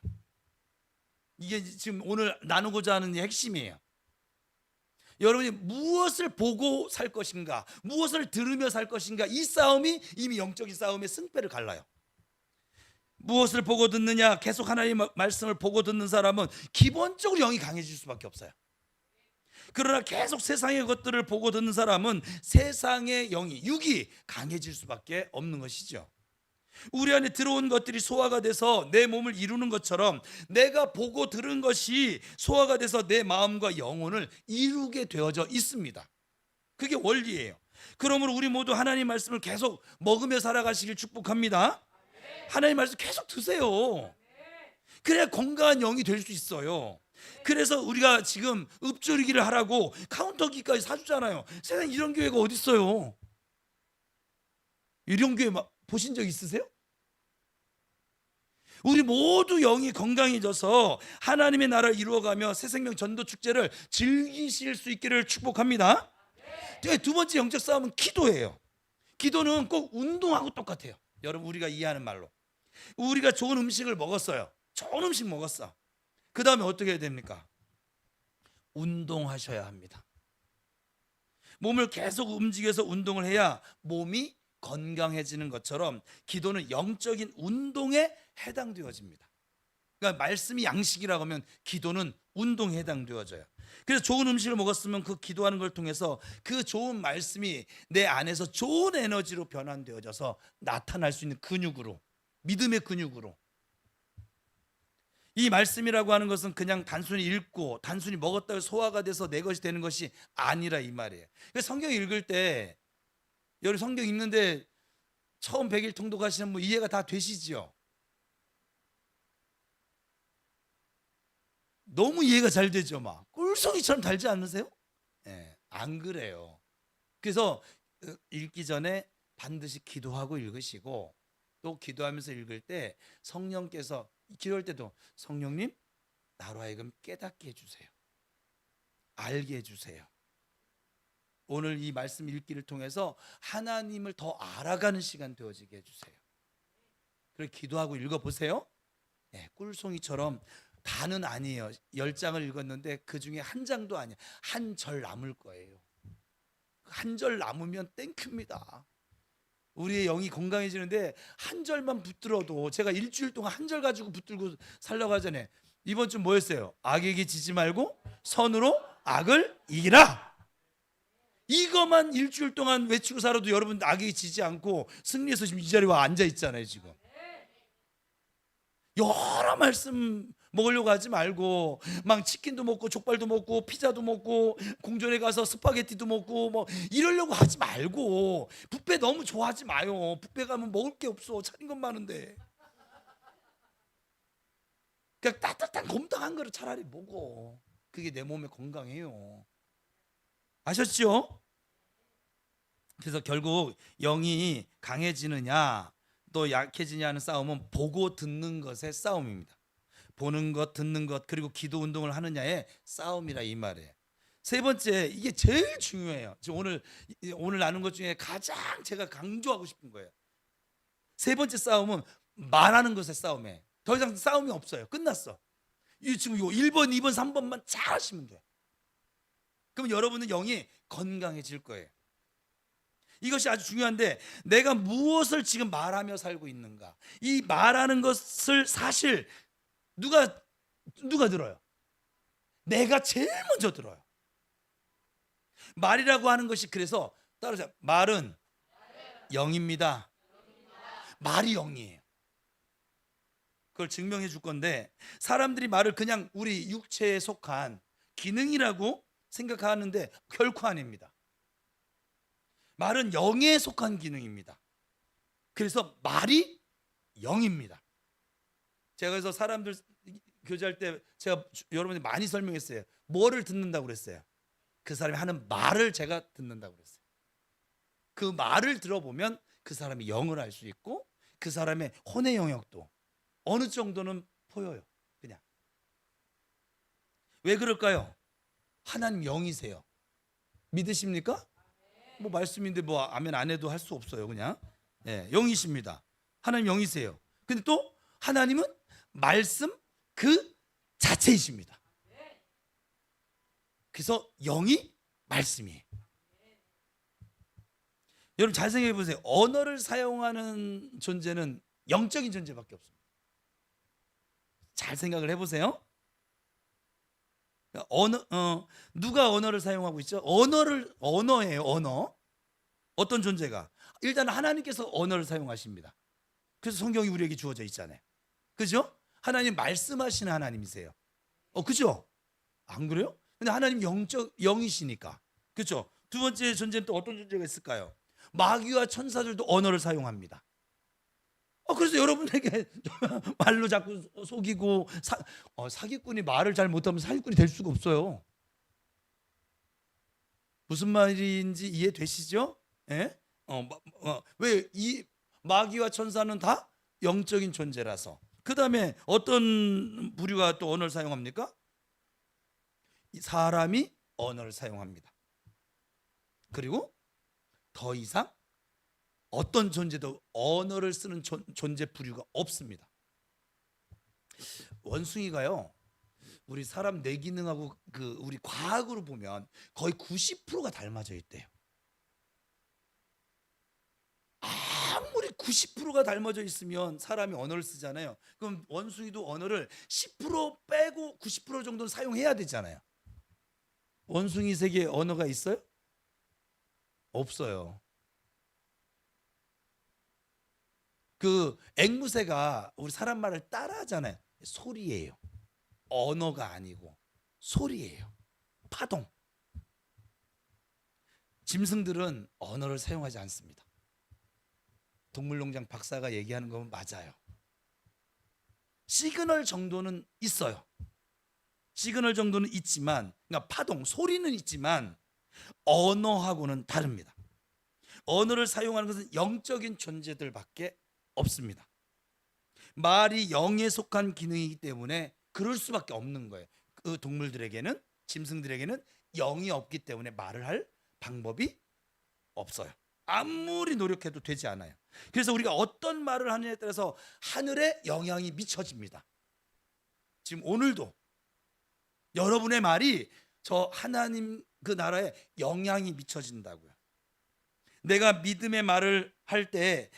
이게 지금 오늘 나누고자 하는 핵심이에요. 여러분이 무엇을 보고 살 것인가 무엇을 들으며 살 것인가 이 싸움이 이미 영적인 싸움의 승패를 갈라요. 무엇을 보고 듣느냐 계속 하나님의 말씀을 보고 듣는 사람은 기본적으로 영이 강해질 수밖에 없어요. 그러나 계속 세상의 것들을 보고 듣는 사람은 세상의 영이 육이 강해질 수밖에 없는 것이죠. 우리 안에 들어온 것들이 소화가 돼서 내 몸을 이루는 것처럼 내가 보고 들은 것이 소화가 돼서 내 마음과 영혼을 이루게 되어져 있습니다. 그게 원리예요. 그러므로 우리 모두 하나님 말씀을 계속 먹으며 살아가시길 축복합니다. 하나님 말씀 계속 드세요. 그래야 건강한 영이 될 수 있어요. 그래서 우리가 지금 읊조리기를 하라고 카운터기까지 사주잖아요. 세상에 이런 교회가 어디 있어요? 이런 교회 보신 적 있으세요? 우리 모두 영이 건강해져서 하나님의 나라를 이루어가며 새생명 전도 축제를 즐기실 수 있기를 축복합니다. 두 번째 영적 싸움은 기도예요. 기도는 꼭 운동하고 똑같아요. 여러분 우리가 이해하는 말로 우리가 좋은 음식을 먹었어요. 좋은 음식 먹었어. 그 다음에 어떻게 해야 됩니까? 운동하셔야 합니다. 몸을 계속 움직여서 운동을 해야 몸이 건강해지는 것처럼 기도는 영적인 운동에 해당되어집니다. 그러니까 말씀이 양식이라고 하면 기도는 운동에 해당되어져요. 그래서 좋은 음식을 먹었으면 그 기도하는 걸 통해서 그 좋은 말씀이 내 안에서 좋은 에너지로 변환되어져서 나타날 수 있는 근육으로, 믿음의 근육으로. 이 말씀이라고 하는 것은 그냥 단순히 읽고 단순히 먹었다고 소화가 돼서 내 것이 되는 것이 아니라 이 말이에요. 그래서 성경 읽을 때 여러분 성경 읽는데 처음 100일 통독하시는 분 이해가 다 되시지요? 너무 이해가 잘 되죠. 막 꿀송이처럼 달지 않으세요? 안 그래요. 그래서 읽기 전에 반드시 기도하고 읽으시고 또 기도하면서 읽을 때 성령께서 기도할 때도 성령님 나로 하여금 깨닫게 해주세요. 알게 해주세요. 오늘 이 말씀 읽기를 통해서 하나님을 더 알아가는 시간 되어지게 해주세요. 그리고 기도하고 읽어보세요. 꿀송이처럼 다는 아니에요. 10장을 읽었는데 그 중에 한 장도 아니에요. 한 절 남을 거예요. 한 절 남으면 땡큐입니다. 우리의 영이 건강해지는데 한 절만 붙들어도 제가 일주일 동안 한 절 가지고 붙들고 살려고 하잖아요. 이번 주 뭐였어요? 악에게 지지 말고 선으로 악을 이기라. 이것만 일주일 동안 외치고 살아도 여러분 악에게 지지 않고 승리해서 지금 이 자리에 와 앉아 있잖아요. 지금 여러 말씀 먹으려고 하지 말고 막 치킨도 먹고 족발도 먹고 피자도 먹고 궁전에 가서 스파게티도 먹고 뭐 이러려고 하지 말고 뷔페 너무 좋아하지 마요. 뷔페 가면 먹을 게 없어. 차린 것 많은데. 그러니까 따뜻한 곰탕한 거를 차라리 먹어. 그게 내 몸에 건강해요. 아셨죠? 그래서 결국 영이 강해지느냐 또 약해지냐는 싸움은 보고 듣는 것의 싸움입니다. 보는 것, 듣는 것, 그리고 기도 운동을 하느냐의 싸움이라 이 말이에요. 세 번째, 이게 제일 중요해요. 지금 오늘 나눈 것 중에 가장 제가 강조하고 싶은 거예요. 세 번째 싸움은 말하는 것의 싸움이에요. 더 이상 싸움이 없어요. 끝났어. 지금 이거 1번, 2번, 3번만 잘 하시면 돼요. 그럼 여러분은 영이 건강해질 거예요. 이것이 아주 중요한데, 내가 무엇을 지금 말하며 살고 있는가? 이 말하는 것을 사실 누가 들어요? 내가 제일 먼저 들어요. 말이라고 하는 것이, 그래서 따라서 말은 영입니다. 말이 영이에요. 그걸 증명해 줄 건데, 사람들이 말을 그냥 우리 육체에 속한 기능이라고 생각하는데 결코 아닙니다. 말은 영에 속한 기능입니다. 그래서 말이 영입니다. 제가 그래서 사람들 교제할 때 제가 여러분이 많이 설명했어요. 뭐를 듣는다고 그랬어요? 그 사람이 하는 말을 제가 듣는다고 그랬어요. 그 말을 들어보면 그 사람이 영을 알 수 있고 그 사람의 혼의 영역도 어느 정도는 보여요. 그냥. 왜 그럴까요? 하나님 영이세요. 믿으십니까? 뭐 말씀인데 뭐 아멘 안 해도 할 수 없어요. 그냥. 예, 영이십니다. 하나님 영이세요. 근데 또 하나님은 말씀 그 자체이십니다. 그래서 영이 말씀이에요. 여러분 잘 생각해 보세요. 언어를 사용하는 존재는 영적인 존재밖에 없습니다. 잘 생각을 해보세요. 누가 언어를 사용하고 있죠? 언어예요. 언어. 어떤 존재가? 일단 하나님께서 언어를 사용하십니다. 그래서 성경이 우리에게 주어져 있잖아요. 그죠? 하나님 말씀하시는 하나님이세요. 그죠? 안 그래요? 근데 하나님 영이시니까. 그죠? 두 번째 존재는 또 어떤 존재가 있을까요? 마귀와 천사들도 언어를 사용합니다. 그래서 여러분에게 말로 자꾸 속이고 사기꾼이 말을 잘 못하면 사기꾼이 될 수가 없어요. 무슨 말인지 이해되시죠? 예? 왜 이 마귀와 천사는 다 영적인 존재라서. 그 다음에 어떤 부류가 또 언어를 사용합니까? 사람이 언어를 사용합니다. 그리고 더 이상 어떤 존재도 언어를 쓰는 존재 부류가 없습니다. 원숭이가요, 우리 사람 뇌기능하고 우리 과학으로 보면 거의 90%가 닮아져 있대요. 아무리 90%가 닮아져 있으면 사람이 언어를 쓰잖아요. 그럼 원숭이도 언어를 10% 빼고 90% 정도는 사용해야 되잖아요. 원숭이 세계에 언어가 있어요? 없어요. 그 앵무새가 우리 사람 말을 따라하잖아요. 소리예요. 언어가 아니고 소리예요. 파동. 짐승들은 언어를 사용하지 않습니다. 동물농장 박사가 얘기하는 건 맞아요. 시그널 정도는 있어요. 시그널 정도는 있지만, 그러니까 파동, 소리는 있지만 언어하고는 다릅니다. 언어를 사용하는 것은 영적인 존재들밖에 없습니다. 말이 영에 속한 기능이기 때문에 그럴 수밖에 없는 거예요. 그 동물들에게는, 짐승들에게는 영이 없기 때문에 말을 할 방법이 없어요. 아무리 노력해도 되지 않아요. 그래서 우리가 어떤 말을 하느냐에 따라서 하늘에 영향이 미쳐집니다. 지금 오늘도 여러분의 말이 저 하나님 그 나라에 영향이 미쳐진다고요. 내가 믿음의 말을 할 때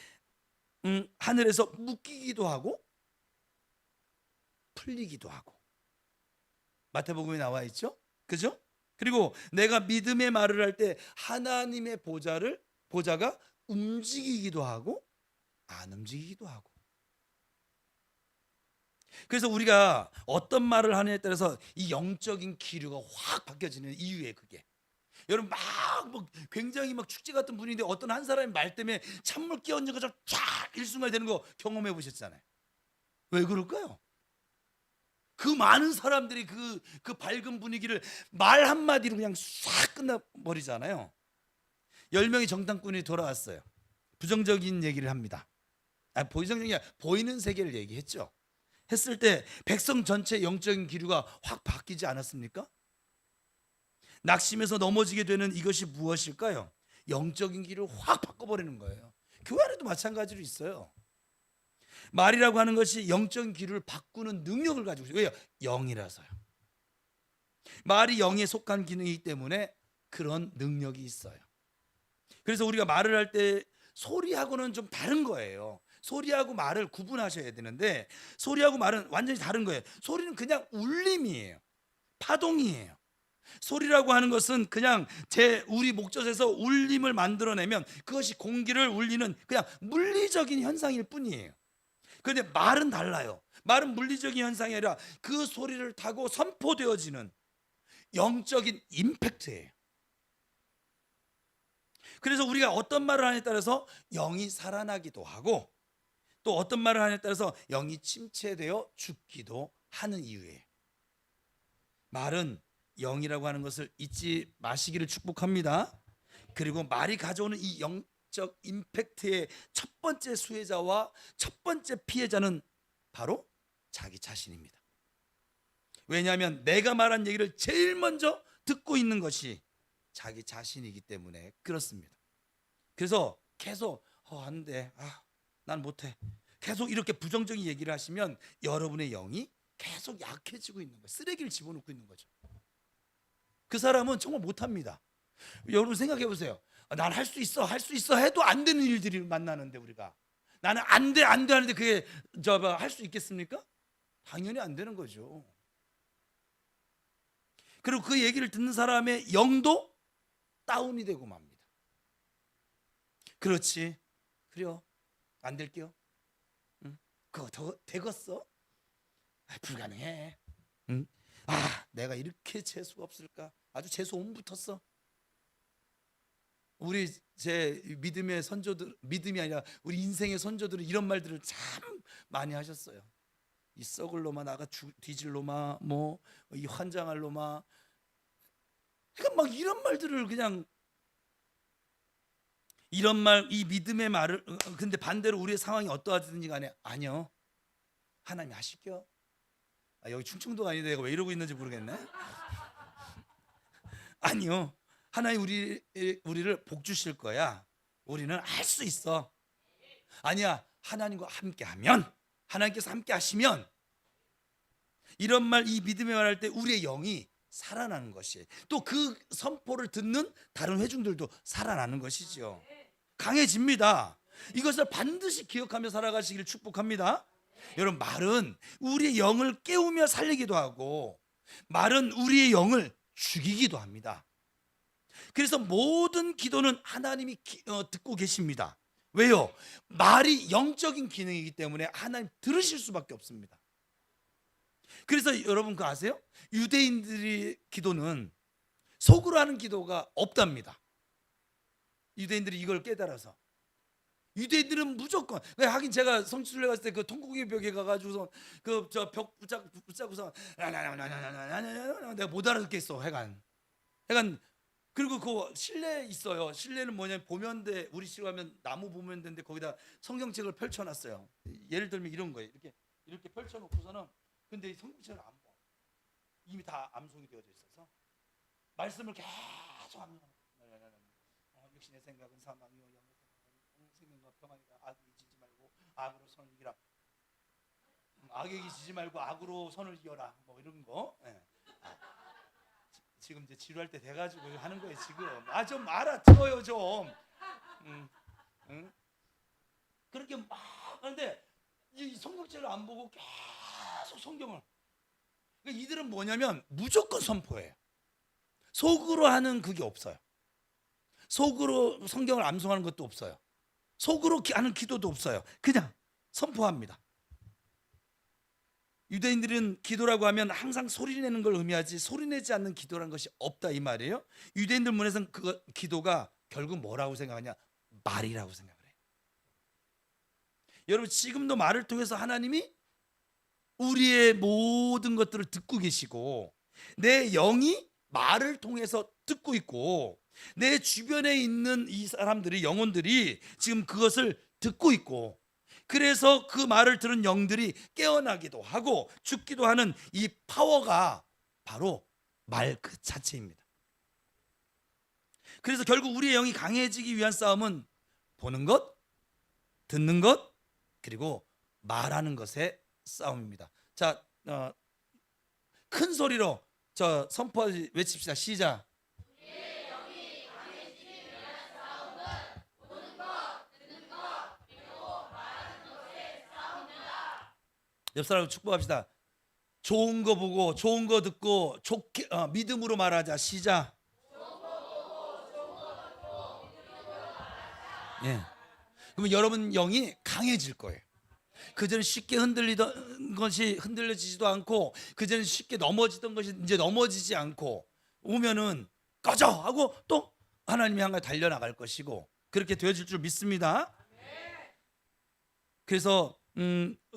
하늘에서 묶이기도 하고 풀리기도 하고, 마태복음에 나와 있죠? 그죠? 그리고 내가 믿음의 말을 할 때 하나님의 보좌가 움직이기도 하고 안 움직이기도 하고. 그래서 우리가 어떤 말을 하느냐에 따라서 이 영적인 기류가 확 바뀌어지는 이유에, 그게 여러분 뭐 굉장히 축제 같은 분위기인데 어떤 한 사람의 말 때문에 찬물 끼얹은 것처럼 쫙 일순간에 되는 거 경험해 보셨잖아요. 왜 그럴까요? 그 많은 사람들이 그 밝은 분위기를 말 한마디로 그냥 싹 끝나버리잖아요. 10명의 정탐꾼이 돌아왔어요. 부정적인 얘기를 합니다. 부정적인 게 보이는 세계를 얘기했죠. 했을 때 백성 전체 영적인 기류가 확 바뀌지 않았습니까? 낙심해서 넘어지게 되는 이것이 무엇일까요? 영적인 길을 확 바꿔버리는 거예요. 교회 안에도 마찬가지로 있어요. 말이라고 하는 것이 영적인 길을 바꾸는 능력을 가지고 있어요. 왜요? 영이라서요. 말이 영에 속한 기능이기 때문에 그런 능력이 있어요. 그래서 우리가 말을 할 때 소리하고는 좀 다른 거예요. 소리하고 말을 구분하셔야 되는데, 소리하고 말은 완전히 다른 거예요. 소리는 그냥 울림이에요. 파동이에요. 소리라고 하는 것은 그냥 우리 목젖에서 울림을 만들어내면 그것이 공기를 울리는 그냥 물리적인 현상일 뿐이에요. 그런데 말은 달라요. 말은 물리적인 현상이 아니라 그 소리를 타고 선포되어지는 영적인 임팩트예요. 그래서 우리가 어떤 말을 하느냐에 따라서 영이 살아나기도 하고, 또 어떤 말을 하느냐에 따라서 영이 침체되어 죽기도 하는 이유예요. 말은 영이라고 하는 것을 잊지 마시기를 축복합니다. 그리고 말이 가져오는 이 영적 임팩트의 첫 번째 수혜자와 첫 번째 피해자는 바로 자기 자신입니다. 왜냐하면 내가 말한 얘기를 제일 먼저 듣고 있는 것이 자기 자신이기 때문에 그렇습니다. 그래서 계속 안 돼, 난 못해, 계속 이렇게 부정적인 얘기를 하시면 여러분의 영이 계속 약해지고 있는 거예요. 쓰레기를 집어넣고 있는 거죠. 그 사람은 정말 못합니다. 여러분 생각해 보세요. 난 할 수 있어, 할 수 있어 해도 안 되는 일들이 만나는데, 우리가 나는 안 돼, 안 돼 하는데 그게 할 수 있겠습니까? 당연히 안 되는 거죠. 그리고 그 얘기를 듣는 사람의 영도 다운이 되고 맙니다. 그렇지, 그래요, 안 될게요. 그거 더 되겠어? 불가능해. 내가 이렇게 재수가 없을까? 아주 재수 온 붙었어. 우리 제 믿음의 선조들, 믿음이 아니라 우리 인생의 선조들은 이런 말들을 참 많이 하셨어요. 이 썩을 놈아, 나가 뒤질 놈아, 뭐 이 환장할 놈아. 그러니까 막 이런 말들을 그냥, 이런 말, 이 믿음의 말을. 근데 반대로 우리의 상황이 어떠하든지 간에 아니요, 하나님 하실게요. 여기 충청도가 아닌데 내가 왜 이러고 있는지 모르겠네. 아니요, 하나님 우리를 복 주실 거야. 우리는 할 수 있어. 아니야, 하나님과 함께하면, 하나님께서 함께 하시면. 이런 말, 이 믿음의 말할 때 우리의 영이 살아나는 것이에요. 또 그 선포를 듣는 다른 회중들도 살아나는 것이죠. 강해집니다. 이것을 반드시 기억하며 살아가시기를 축복합니다. 여러분, 말은 우리의 영을 깨우며 살리기도 하고, 말은 우리의 영을 죽이기도 합니다. 그래서 모든 기도는 하나님이 듣고 계십니다. 왜요? 말이 영적인 기능이기 때문에 하나님 들으실 수밖에 없습니다. 그래서 여러분 그거 아세요? 유대인들의 기도는 속으로 하는 기도가 없답니다. 유대인들이 이걸 깨달아서, 유대인들은 무조건, 하긴 제가 성지순례 갔을 때 그 통곡의 벽에 가가지고서 그 저 벽 붙잡고서 내가 못 알아듣겠어. 해간. 그리고 그 실내에 있어요. 실내는 뭐냐면 보면대, 우리 식으로 하면 나무 보면대인데 거기다 성경책을 펼쳐놨어요. 예를 들면 이런 거예요. 이렇게 펼쳐놓고서는, 근데 성경책을 안 봐. 이미 다 암송이 되어져 있어서 말씀을 계속 암송하는 거예요. 역시 내 생각은 사망이요 영의 생명과 평안이다. 악이 지지 말고 악으로 선을 이기라. 악에게 지지 말고 악으로 선을 이어라. 뭐 이런 거. 네. 지금 이제 지루할 때 돼가지고 하는 거예요 지금. 좀 알아들어요 좀. 그렇게 막 하는데 이 성경책을 안 보고 계속 성경을. 그러니까 이들은 뭐냐면 무조건 선포해요. 속으로 하는 그게 없어요. 속으로 성경을 암송하는 것도 없어요. 속으로 하는 기도도 없어요. 그냥 선포합니다. 유대인들은 기도라고 하면 항상 소리내는 걸 의미하지, 소리내지 않는 기도라는 것이 없다 이 말이에요. 유대인들 문에서는 그 기도가 결국 뭐라고 생각하냐? 말이라고 생각을 해요. 여러분, 지금도 말을 통해서 하나님이 우리의 모든 것들을 듣고 계시고 내 영이 말을 통해서 듣고 있고 내 주변에 있는 이 사람들이 영혼들이 지금 그것을 듣고 있고 그래서 그 말을 들은 영들이 깨어나기도 하고 죽기도 하는 이 파워가 바로 말 그 자체입니다. 그래서 결국 우리의 영이 강해지기 위한 싸움은 보는 것, 듣는 것, 그리고 말하는 것의 싸움입니다. 자, 큰 소리로 선포 외칩시다. 시작. 옆 사람을 축복합시다. 좋은 거 보고 좋은 거 듣고 좋게 믿음으로 말하자. 시작. 예. 그러면 여러분 영이 강해질 거예요. 그전에 쉽게 흔들리던 것이 흔들려지지도 않고 그전에 쉽게 넘어지던 것이 이제 넘어지지 않고 오면은 꺼져 하고 또 하나님이 향해 달려나갈 것이고 그렇게 되어질 줄 믿습니다. 그래서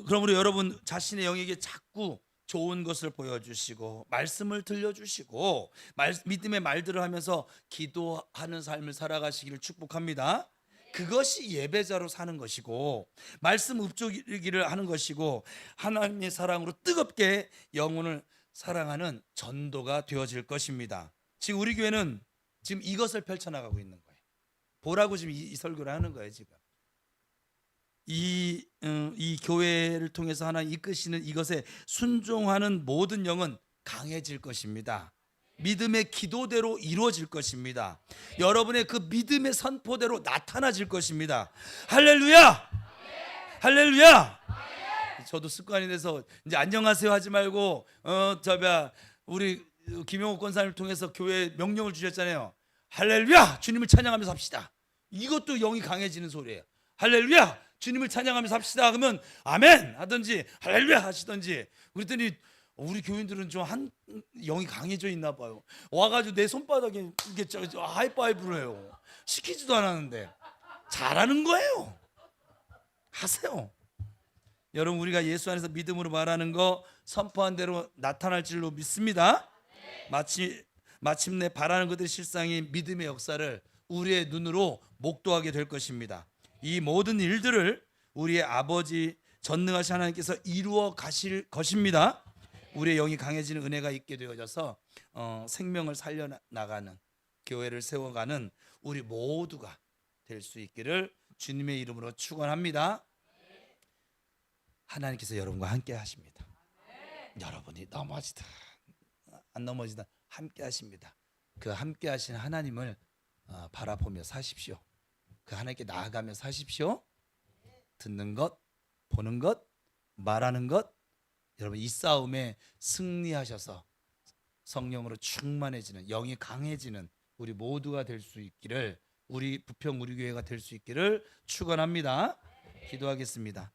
그러므로 여러분 자신의 영에게 자꾸 좋은 것을 보여주시고 말씀을 들려주시고 믿음의 말들을 하면서 기도하는 삶을 살아가시기를 축복합니다. 그것이 예배자로 사는 것이고 말씀 읊조리기를 하는 것이고 하나님의 사랑으로 뜨겁게 영혼을 사랑하는 전도가 되어질 것입니다. 지금 우리 교회는 지금 이것을 펼쳐나가고 있는 거예요. 보라고 지금 이 설교를 하는 거예요. 지금 이 교회를 통해서 하나님 이끄시는 이것에 순종하는 모든 영은 강해질 것입니다. 믿음의 기도대로 이루어질 것입니다. 여러분의 그 믿음의 선포대로 나타나질 것입니다. 할렐루야! 할렐루야! 저도 습관이 돼서 이제 안녕하세요 하지 말고 우리 김용옥 권사님을 통해서 교회 명령을 주셨잖아요. 할렐루야! 주님을 찬양하면서 합시다. 이것도 영이 강해지는 소리예요. 할렐루야! 주님을 찬양하면서 합시다. 그러면 아멘 하든지 할렐루야 하시든지 그랬더니 우리 교인들은 좀 영이 강해져 있나 봐요. 와가지고 내 손바닥에 이게 하이파이브를 해요. 시키지도 않았는데 잘하는 거예요. 하세요. 여러분 우리가 예수 안에서 믿음으로 말하는 거 선포한 대로 나타날 줄로 믿습니다. 마침내 바라는 것들의 실상이 믿음의 역사를 우리의 눈으로 목도하게 될 것입니다. 이 모든 일들을 우리의 아버지 전능하신 하나님께서 이루어 가실 것입니다. 우리의 영이 강해지는 은혜가 있게 되어져서 생명을 살려나가는 교회를 세워가는 우리 모두가 될 수 있기를 주님의 이름으로 축원합니다. 하나님께서 여러분과 함께 하십니다. 여러분이 넘어지다 안 넘어지다 함께 하십니다. 그 함께 하신 하나님을 바라보며 사십시오. 그 하나님께 나아가며 사십시오. 듣는 것, 보는 것, 말하는 것, 여러분 이 싸움에 승리하셔서 성령으로 충만해지는 영이 강해지는 우리 모두가 될 수 있기를 우리 부평 우리 교회가 될 수 있기를 축원합니다. 기도하겠습니다.